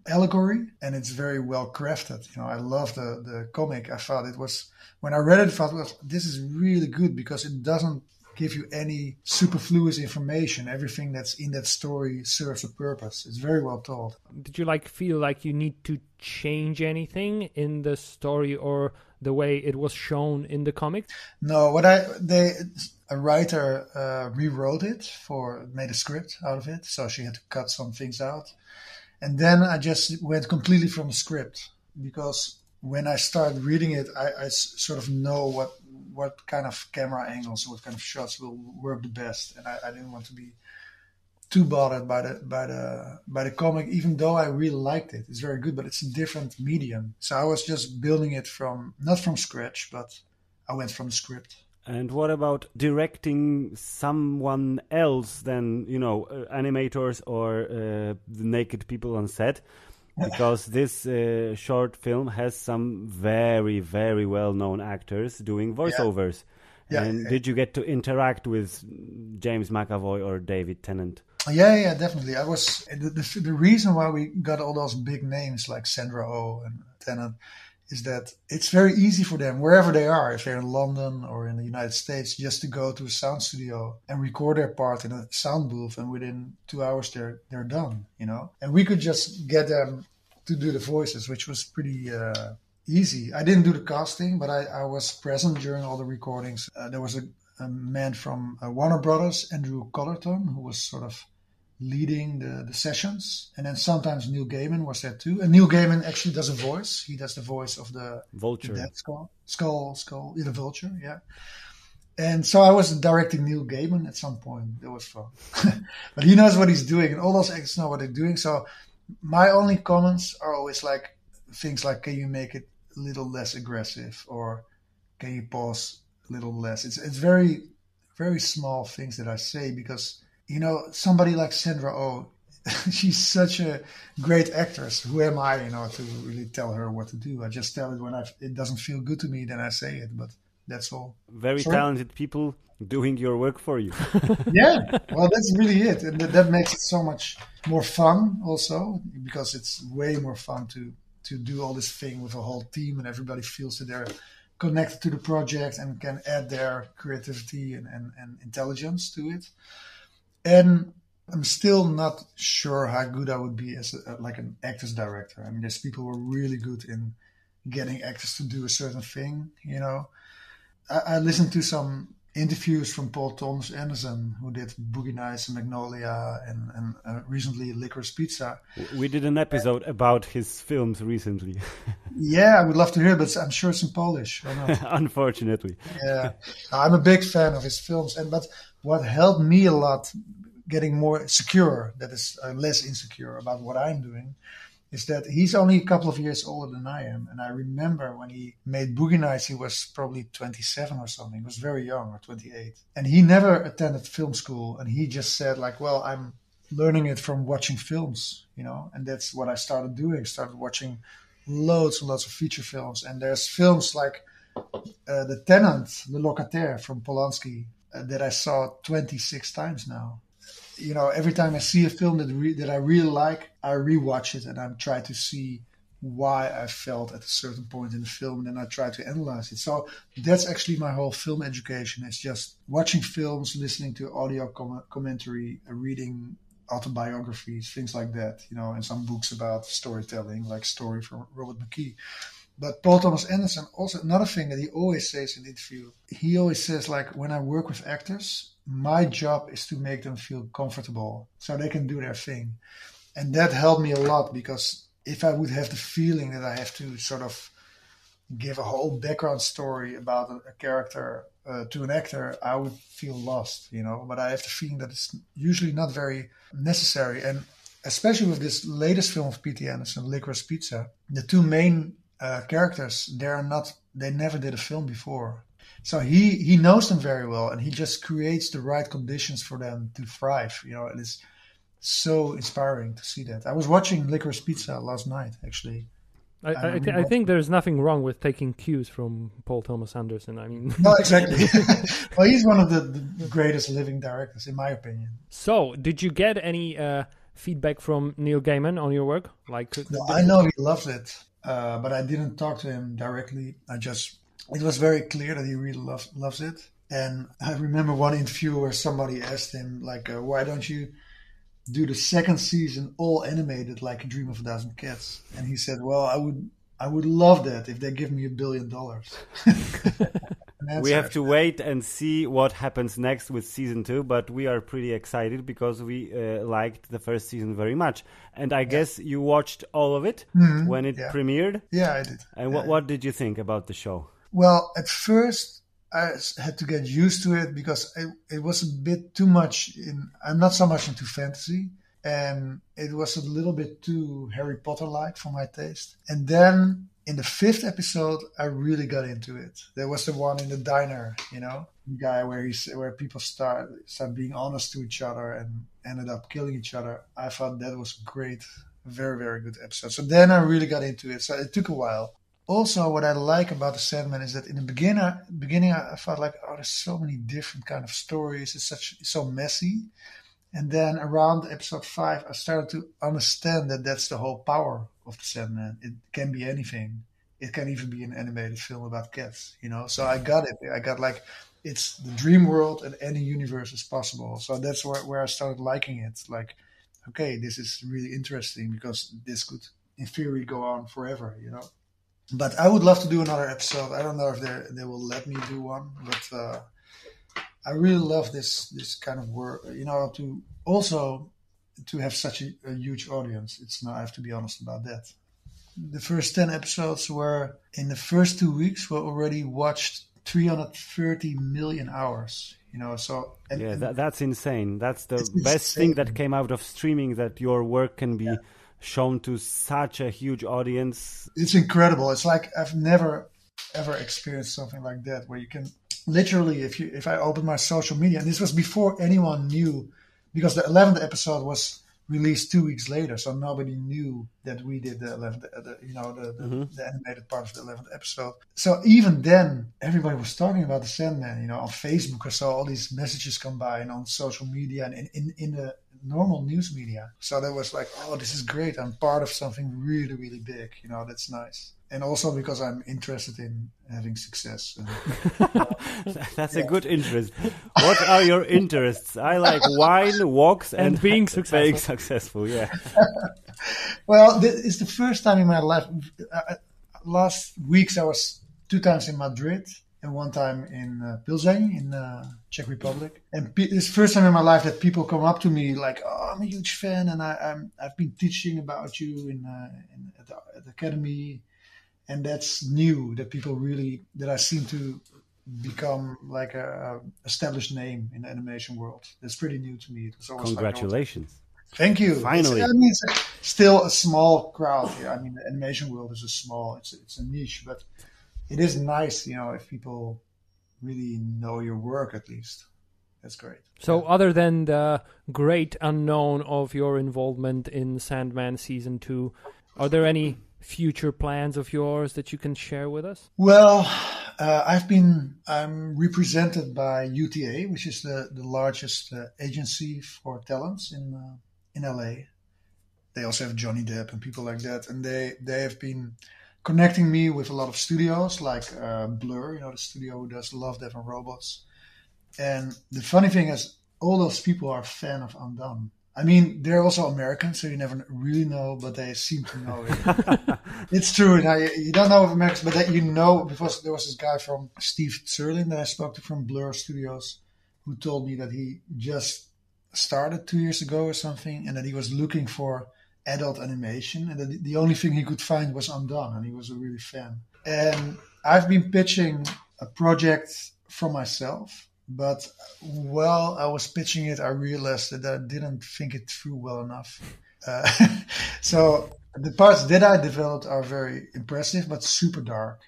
allegory, and it's very well crafted. I love the comic. I thought it was, when I read it, I thought, well, this is really good, because it doesn't give you any superfluous information. Everything that's in that story serves a purpose. It's very well told. Did you feel like you need to change anything in the story or the way it was shown in the comic? No, a writer rewrote it, made a script out of it, so she had to cut some things out. And then I just went completely from the script, because when I started reading it, I sort of know what kind of camera angles, what kind of shots will work the best, and I didn't want to be too bothered by the comic, even though I really liked it. It's very good, but it's a different medium. So I was just building it not from scratch, but I went from the script. And what about directing someone else than, animators or the naked people on set? Because this short film has some very, very well-known actors doing voiceovers. Yeah. And did you get to interact with James McAvoy or David Tennant? Yeah, definitely. I was the reason why we got all those big names like Sandra Oh and Tennant is that it's very easy for them, wherever they are, if they're in London or in the United States, just to go to a sound studio and record their part in a sound booth, and within 2 hours they're done, And we could just get them to do the voices, which was pretty easy. I didn't do the casting, but I was present during all the recordings. There was a man from Warner Brothers, Andrew Collerton, who was sort of leading the sessions, and then sometimes Neil Gaiman was there too. And Neil Gaiman actually does a voice. He does the voice of the Vulture, the dead skull, the Vulture, yeah. And so I was directing Neil Gaiman at some point. That was fun, but he knows what he's doing, and all those actors know what they're doing. So my only comments are always like things like, "Can you make it a little less aggressive?" or "Can you pause a little less?" It's very, very small things that I say, because somebody like Sandra Oh, she's such a great actress. Who am I, to really tell her what to do? I just tell it when it doesn't feel good to me, then I say it. But that's all. Very talented people doing your work for you. Yeah, well, that's really it. And that makes it so much more fun also, because it's way more fun to do all this thing with a whole team, and everybody feels that they're connected to the project and can add their creativity and intelligence to it. And I'm still not sure how good I would be as an actor's director. I mean, there's people who are really good in getting actors to do a certain thing, I listened to some interviews from Paul Thomas Anderson, who did Boogie Nights and Magnolia and recently Licorice Pizza. We did an episode about his films recently. Yeah, I would love to hear, but I'm sure it's in Polish. Or not? Unfortunately. Yeah, I'm a big fan of his films, but what helped me a lot getting more secure, that is less insecure about what I'm doing, is that he's only a couple of years older than I am. And I remember when he made Boogie Nights, he was probably 27 or something. He was very young, or 28. And he never attended film school. And he just said well, I'm learning it from watching films, And that's what I started doing. Started watching loads and loads of feature films. And there's films like The Tenant, Le Locataire from Polanski, that I saw 26 times now. every time I see a film that I really like, I rewatch it and I try to see why I felt at a certain point in the film, and then I try to analyze it. So that's actually my whole film education. It's just watching films, listening to audio commentary, reading autobiographies, things like that, and some books about storytelling, like Story from Robert McKee. But Paul Thomas Anderson, also another thing that he always says in the interview, he always says, like, when I work with actors, my job is to make them feel comfortable so they can do their thing. And that helped me a lot, because if I would have the feeling that I have to sort of give a whole background story about a character to an actor, I would feel lost, But I have the feeling that it's usually not very necessary. And especially with this latest film of P.T. Anderson, Licorice Pizza, the two main characters, they never did a film before. So he knows them very well, and he just creates the right conditions for them to thrive, and it's so inspiring to see that. I was watching Licorice Pizza last night, actually. I think there's nothing wrong with taking cues from Paul Thomas Anderson. I mean, no, exactly. Well, he's one of the greatest living directors, in my opinion. So, did you get any feedback from Neil Gaiman on your work? No, I know he loves it, but I didn't talk to him directly. It was very clear that he really loves it. And I remember one interview where somebody asked him, like, why don't you do the second season all animated like A Dream of a Thousand Cats? And he said, well, I would love that if they give me $1 billion. We have to wait and see what happens next with season 2, but we are pretty excited because we liked the first season very much. And I guess you watched all of it when it premiered? Yeah, I did. And what did you think about the show? Well, at first I had to get used to it because it was a bit too much. I'm not so much into fantasy, and it was a little bit too Harry Potter-like for my taste. And then in the 5th episode, I really got into it. There was the one in the diner, the guy where people start being honest to each other and ended up killing each other. I thought that was great, very, very good episode. So then I really got into it. So it took a while. Also, what I like about the Sandman is that in the beginning I felt like, there's so many different kind of stories. It's so messy. And then around episode 5, I started to understand that that's the whole power of the Sandman. It can be anything. It can even be an animated film about cats, So I got it. I got it's the dream world and any universe is possible. So that's where I started liking it. Like, okay, this is really interesting because this could, in theory, go on forever, But I would love to do another episode. I don't know if they will let me do one, but I really love this kind of work. To have such a huge audience. I have to be honest about that. The first 10 episodes were in the first 2 weeks. Were already watched 330 million hours. That's insane. That's the best insane. thing that came out of streaming. That your work can be. Shown to such a huge audience. It's incredible. It's like I've never ever experienced something like that, where you can literally, if I open my social media, and this was before anyone knew, because the 11th episode was released 2 weeks later, so nobody knew that we did the 11th, the animated part of the 11th episode. So even then, everybody was talking about the Sandman, on Facebook. I saw all these messages come by, and on social media and in the normal news media. So that was like, this is great. I'm part of something really, really big. That's nice. And also because I'm interested in having success. That's a good interest. What are your interests? I like wine, walks, and being successful. Being successful, yeah. Well, it's the first time in my life. Last weeks I was 2 times in Madrid and 1 time in Plzeň in Czech Republic. And it's the first time in my life that people come up to me like, I'm a huge fan, and I've been teaching about you at the academy. And that's new, that people that I seem to become like a established name in the animation world. That's pretty new to me. Congratulations. Thank you. Finally. It's still a small crowd here. I mean, the animation world is it's a niche, but it is nice, if people really know your work at least. That's great. So other than the great unknown of your involvement in Sandman Season 2, are there any future plans of yours that you can share with us? Well, I'm represented by UTA, which is the largest agency for talents in LA. They also have Johnny Depp and people like that, and they have been connecting me with a lot of studios like Blur, the studio who does Love, Death and Robots. And the funny thing is, all those people are a fan of Undone. I mean, they're also American, so you never really know, but they seem to know it. It's true. Now, you don't know of Americans, but that because there was this guy from Steve Zerlin that I spoke to from Blur Studios who told me that he just started 2 years ago or something, and that he was looking for adult animation, and that the only thing he could find was Undone, and he was a really fan. And I've been pitching a project for myself, but while I was pitching it, I realized that I didn't think it through well enough. So the parts that I developed are very impressive, but super dark,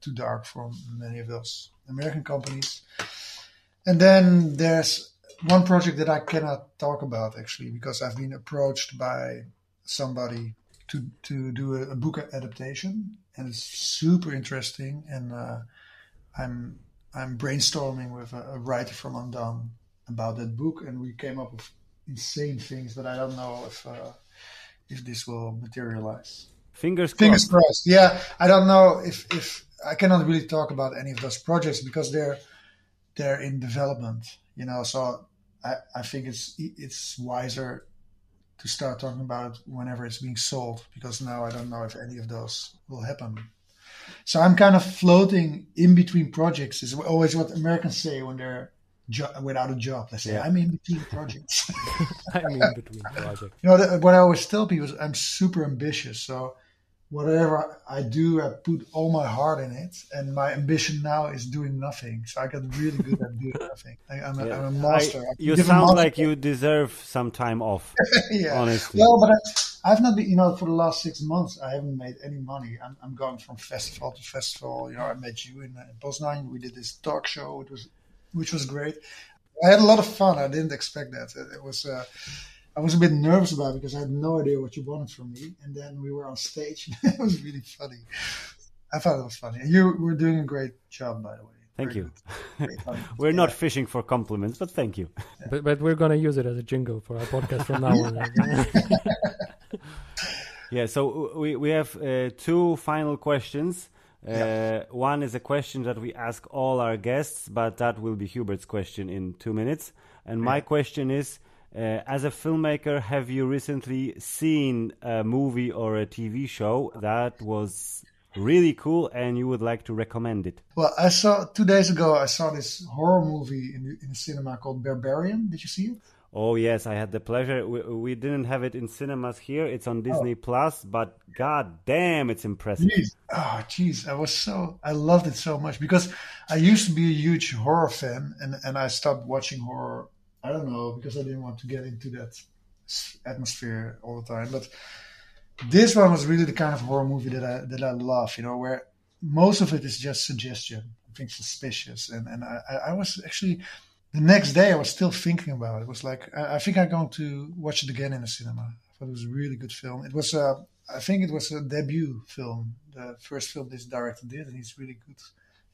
too dark for many of those American companies. And then there's one project that I cannot talk about, actually, because I've been approached by somebody to do a book adaptation, and it's super interesting. And I'm brainstorming with a writer from Undone about that book, and we came up with insane things, but I don't know if this will materialize. Fingers crossed. Yeah, I don't know if I cannot really talk about any of those projects because they're in development, So I think it's wiser to start talking about it whenever it's being sold, because now I don't know if any of those will happen. So I'm kind of floating in between projects. Is always what Americans say when they're without a job. They say, I'm in between projects. I'm in between projects. What I always tell people is I'm super ambitious. So whatever I do, I put all my heart in it. And my ambition now is doing nothing. So I got really good at doing nothing. I'm a master. You sound like you deserve some time off, honestly. Well, but I've not been, for the last 6 months, I haven't made any money. I'm going from festival to festival. I met you in Poznan. We did this talk show, which was great. I had a lot of fun. I didn't expect that. It was... I was a bit nervous about it because I had no idea what you wanted from me. And then we were on stage. It was really funny. I thought it was funny. And you were doing a great job, by the way. Thank you. We're not fishing for compliments, but thank you. Yeah. But we're going to use it as a jingle for our podcast from now on. Yeah, so we have two final questions. One is a question that we ask all our guests, but that will be Hubert's question in 2 minutes. And my question is, as a filmmaker, have you recently seen a movie or a TV show that was really cool and you would like to recommend it? Well, 2 days ago, I saw this horror movie in the cinema called Barbarian. Did you see it? Oh, yes, I had the pleasure. We didn't have it in cinemas here. It's on Disney Plus, but god damn, it's impressive. Jeez. I loved it so much because I used to be a huge horror fan and I stopped watching horror. I don't know, because I didn't want to get into that atmosphere all the time. But this one was really the kind of horror movie that I love, where most of it is just suggestion, things suspicious. And I was actually, the next day I was still thinking about it. It was like, I think I'm going to watch it again in the cinema. I thought it was a really good film. It was, I think it was a debut film, the first film this director did, and he's really good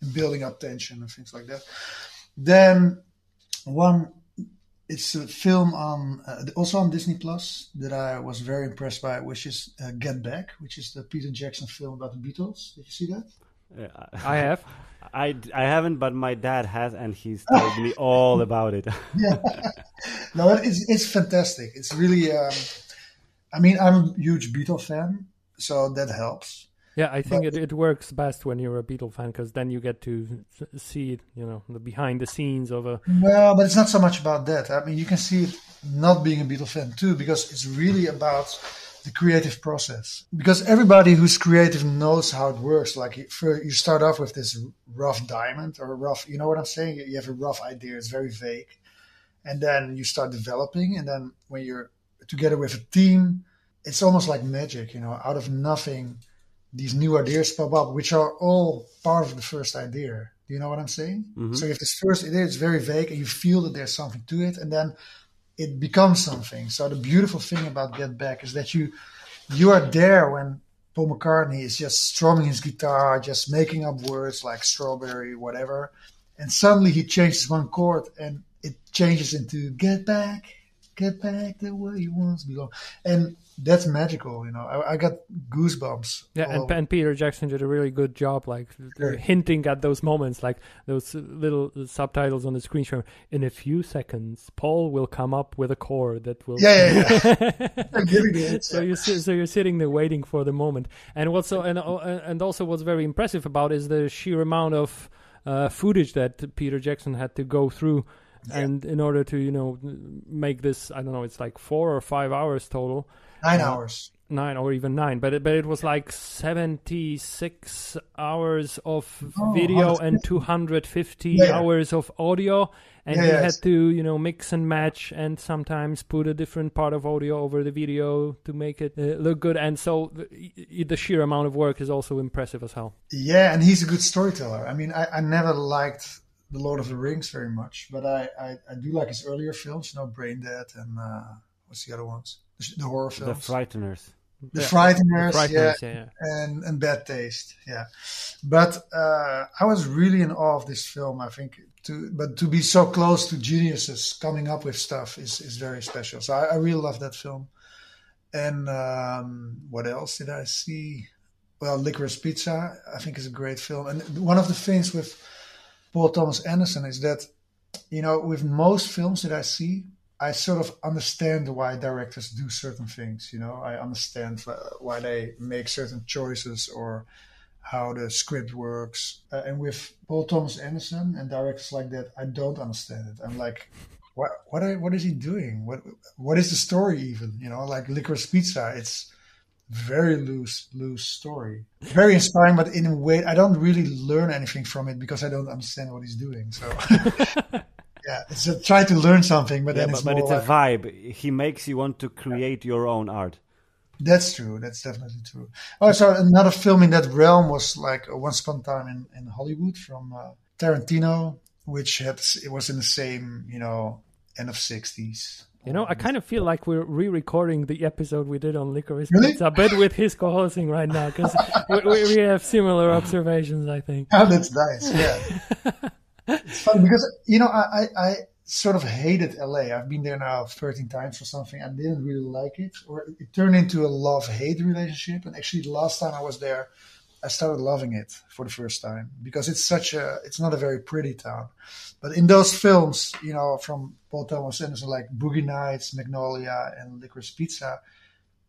in building up tension and things like that. Then it's a film also on Disney Plus that I was very impressed by, which is Get Back, which is the Peter Jackson film about the Beatles. Did you see that? I have. I haven't, but my dad has, and he's told me all about it. Yeah. No, it's fantastic. It's really. I'm a huge Beatle fan, so that helps. Yeah, I think it works best when you're a Beatle fan because then you get to see, the behind the scenes of a... Well, but it's not so much about that. I mean, you can see it not being a Beatle fan too, because it's really about the creative process. Because everybody who's creative knows how it works. Like you start off with this rough diamond or rough, you know what I'm saying? You have a rough idea, it's very vague. And then you start developing. And then when you're together with a team, it's almost like magic, out of nothing. These new ideas pop up, which are all part of the first idea. Do you know what I'm saying? Mm-hmm. So you have this first idea, it's very vague, and you feel that there's something to it, and then it becomes something. So the beautiful thing about Get Back is that you are there when Paul McCartney is just strumming his guitar, just making up words like strawberry, whatever. And suddenly he changes one chord and it changes into get back the way you once belong. And that's magical, you know. I got goosebumps. Yeah, and Peter Jackson did a really good job, like hinting at those moments, like those little subtitles on the screen show. In a few seconds, Paul will come up with a chord that will. I'm giving it. So you're sitting there waiting for the moment. And also what's very impressive about is the sheer amount of footage that Peter Jackson had to go through. Yeah. And in order to, you know, make this, I don't know, it's like 4 or 5 hours total. 9 hours. 9 or even 9. But it was like 76 hours of video and 250 hours of audio. And he had to, you know, mix and match and sometimes put a different part of audio over the video to make it look good. And so the sheer amount of work is also impressive as hell. Yeah, and he's a good storyteller. I mean, I never liked The Lord of the Rings very much, but I do like his earlier films, you know, Brain Dead and what's the other ones? The horror films. The Frighteners. The Frighteners, yeah. And Bad Taste, yeah. But I was really in awe of this film, I think. To be so close to geniuses coming up with stuff is very special. So I really love that film. And what else did I see? Well, Licorice Pizza, I think, is a great film. And one of the things with Paul Thomas Anderson is that, you know, with most films that I see, I sort of understand why directors do certain things. You know, I understand why they make certain choices or how the script works. And with Paul Thomas Anderson and directors like that, I don't understand it. I'm like, what is he doing? What is the story even? You know, like Licorice Pizza, it's very loose story. Very inspiring, but in a way, I don't really learn anything from it because I don't understand what he's doing. So, yeah, it's try to learn something, but then it's a vibe. He makes you want to create your own art. That's true. That's definitely true. Oh, so another film in that realm was like Once Upon a Time in Hollywood from Tarantino, which it was in the same, you know, end of 60s. You know, I kind of feel like we're re-recording the episode we did on Licorice Really? Pizza, but with Hisko Hulsing right now, because we have similar observations, I think. Oh, that's nice, yeah. It's funny because, you know, I sort of hated LA. I've been there now 13 times or something. I didn't really like it. Or it turned into a love-hate relationship. And actually, the last time I was there, I started loving it for the first time because it's not a very pretty town. But in those films, you know, from Paul Thomas Anderson, like Boogie Nights, Magnolia, and Licorice Pizza,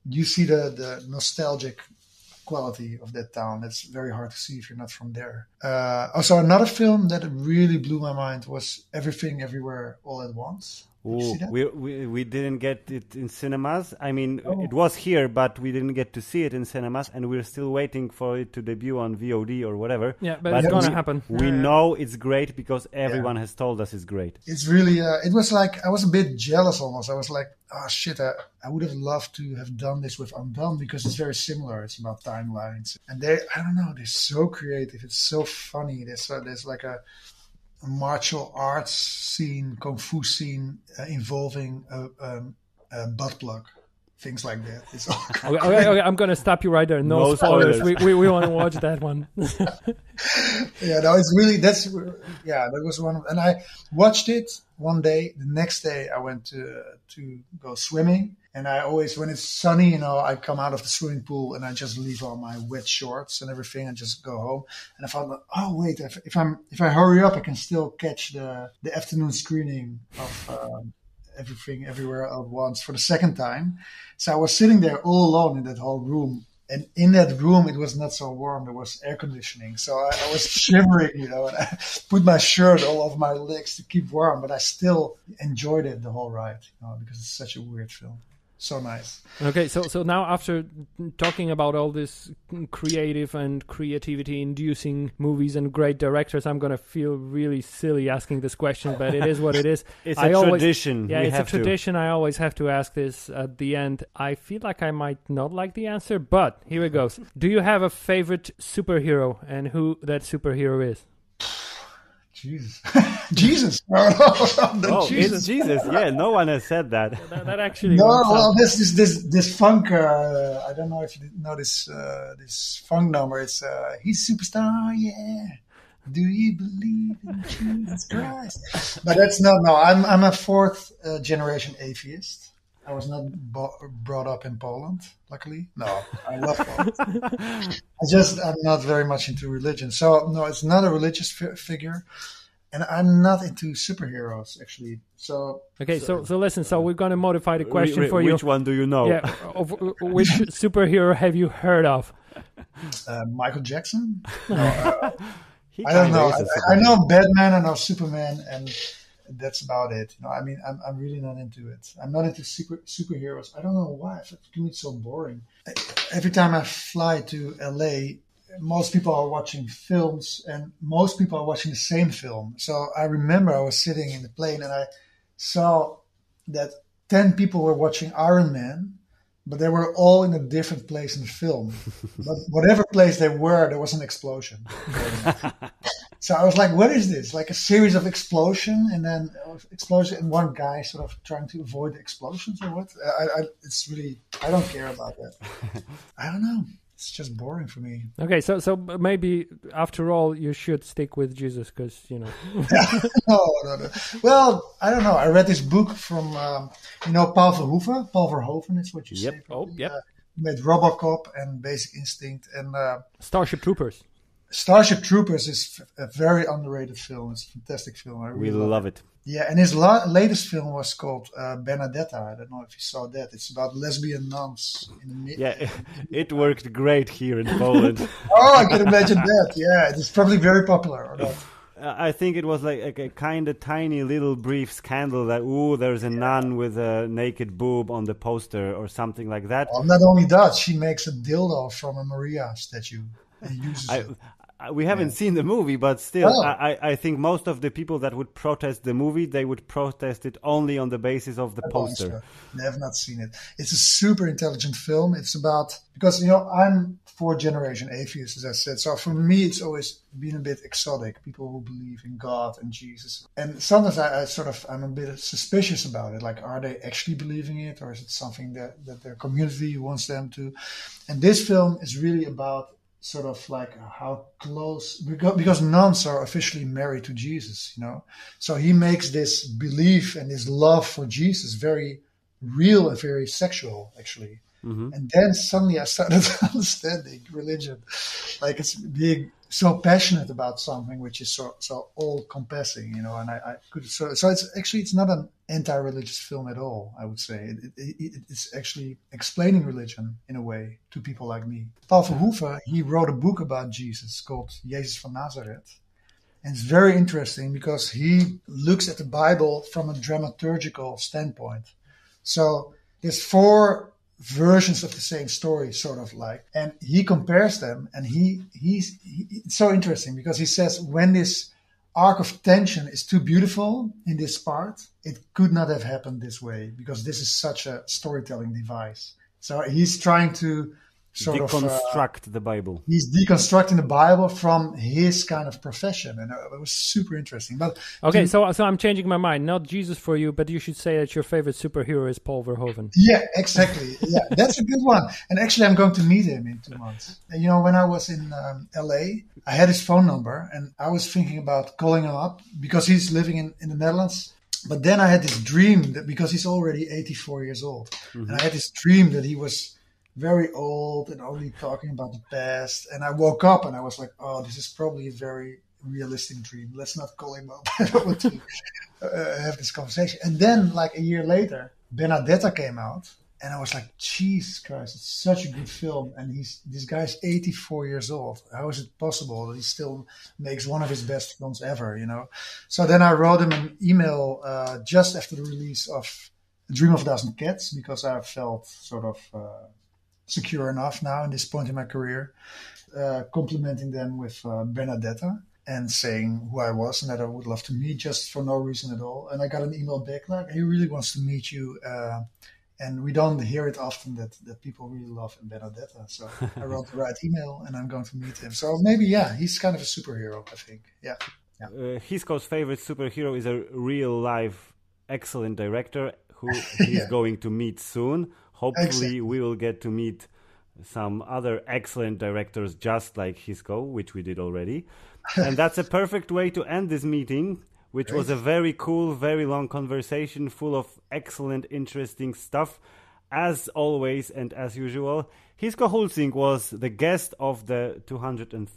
you see the nostalgic quality of that town. That's very hard to see if you're not from there. Also, another film that really blew my mind was Everything Everywhere All at Once. Ooh, we didn't get it in cinemas. I mean, it was here, but we didn't get to see it in cinemas, and we're still waiting for it to debut on VOD or whatever. Yeah, but it's going to happen. We know it's great because everyone has told us it's great. It's really, it was like, I was a bit jealous almost. I was like, oh shit, I would have loved to have done this with Undone because it's very similar. It's about timelines. And I don't know, they're so creative. It's so funny. There's like a martial arts scene, kung fu scene involving a butt plug, things like that. It's all okay, I'm going to stop you right there. No spoilers. We want to watch that one. Yeah, no, it's really that was one of, and I watched it one day. The next day, I went to go swimming. And I always, when it's sunny, you know, I come out of the swimming pool and I just leave all my wet shorts and everything and just go home. And I found, oh wait, if I hurry up, I can still catch the afternoon screening of Everything Everywhere All at Once for the second time. So I was sitting there all alone in that whole room. And in that room, it was not so warm. There was air conditioning. So I was shivering, you know, and I put my shirt all over my legs to keep warm. But I still enjoyed it the whole ride, you know, because it's such a weird film. So nice. Okay, so now after talking about all this creative and creativity-inducing movies and great directors, I'm going to feel really silly asking this question, but it is what it is. It's a tradition. Yeah, it's a tradition. I always have to ask this at the end. I feel like I might not like the answer, but here it goes. Do you have a favorite superhero and who that superhero is? Jesus. Jesus. No, Oh, Jesus. it's Jesus. Yeah, no one has said that. That actually. no, works out. well, this funk. I don't know if you know this funk number. It's he's superstar, yeah. Do you believe in Jesus Christ? But that's not. No, I'm a fourth generation atheist. I was not brought up in Poland, luckily. No, I love Poland. I'm not very much into religion. So, no, it's not a religious figure. And I'm not into superheroes, actually. So Okay, so listen. So we're going to modify the question for you. Which one do you know? Yeah, which superhero have you heard of? Michael Jackson? No, He I don't kinda know. is a I superhero. know Batman, I know Superman, and that's about it. I mean, I'm really not into it. I'm not into superheroes. I don't know why. To me, it's so boring. Every time I fly to LA, most people are watching films, and most people are watching the same film. So I remember I was sitting in the plane, and I saw that 10 people were watching Iron Man, but they were all in a different place in the film. But whatever place they were, there was an explosion. So I was like, what is this? Like a series of explosion and then explosion and one guy sort of trying to avoid the explosions or what? It's really, I don't care about that. I don't know. It's just boring for me. Okay, so maybe after all you should stick with Jesus because No. Well, I don't know. I read this book from, Paul Verhoeven. Paul Verhoeven is what you say. Oh, yep. Made RoboCop and Basic Instinct and Starship Troopers. Starship Troopers is a very underrated film. It's a fantastic film. I We really love it. Yeah, and his latest film was called Benedetta. I don't know if you saw that. It's about lesbian nuns in the mid. Yeah, it worked great here in Poland. Oh, I can imagine that. Yeah, it's probably very popular. Or not. I think it was like a kind of tiny little brief scandal that, there's a nun with a naked boob on the poster or something like that. Well, not only that, she makes a dildo from a Maria statue and uses it. We haven't seen the movie, but still, Oh. I think most of the people that would protest the movie, they would protest it only on the basis of the poster. I have not seen it. It's a super intelligent film. It's about, because, I'm fourth generation atheist, as I said. So for me, it's always been a bit exotic. People who believe in God and Jesus. And sometimes I'm a bit suspicious about it. Like, are they actually believing it? Or is it something that their community wants them to? And this film is really about sort of like how close, because nuns are officially married to Jesus, So he makes this belief and this love for Jesus very real and very sexual, actually. Mm-hmm. And then suddenly I started understanding religion, like it's being so passionate about something which is so all-compassing, and I could so it's not an anti-religious film at all. I would say it's actually explaining religion in a way to people like me. Paul Verhoeven, he wrote a book about Jesus called Jezus van Nazareth, and it's very interesting because he looks at the Bible from a dramaturgical standpoint. So there's 4 versions of the same story, sort of like, and he compares them, and he's it's so interesting because he says when this arc of tension is too beautiful in this part, it could not have happened this way because this is such a storytelling device. So he's trying to deconstruct the Bible. He's deconstructing the Bible from his kind of profession, and it was super interesting. But okay, so I'm changing my mind. Not Jesus for you, but you should say that your favorite superhero is Paul Verhoeven. Yeah, exactly. Yeah, that's a good one. And actually, I'm going to meet him in 2 months. And, when I was in LA, I had his phone number, and I was thinking about calling him up because he's living in the Netherlands. But then I had this dream that because he's already 84 years old, and I had this dream that he was very old and only talking about the past. And I woke up and I was like, oh, this is probably a very realistic dream. Let's not call him up. I don't want to have this conversation. And then like a year later, Benedetta came out. And I was like, Jesus Christ, it's such a good film. And this guy's 84 years old. How is it possible that he still makes one of his best films ever, So then I wrote him an email just after the release of A Dream of a Thousand Cats, because I felt sort of secure enough now in this point in my career, complimenting them with Benedetta and saying who I was and that I would love to meet just for no reason at all. And I got an email back like, he really wants to meet you. And we don't hear it often that people really love Benedetta. So I wrote the right email and I'm going to meet him. So maybe, he's kind of a superhero, I think. Yeah. Hisko's favorite superhero is a real life excellent director who he's going to meet soon. Hopefully we will get to meet some other excellent directors just like Hisko, which we did already. And that's a perfect way to end this meeting, which was a very cool, very long conversation full of excellent, interesting stuff. As always and as usual, Hisko Hulsing was the guest of the 203rd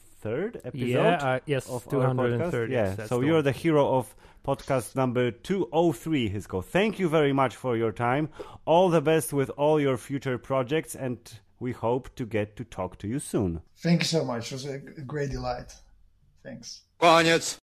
episode yes, of 203rd. Yes, Yes, so you're the hero of podcast number 203, Hisko. Thank you very much for your time. All the best with all your future projects, and we hope to get to talk to you soon. Thank you so much. It was a great delight. Thanks. Koniec.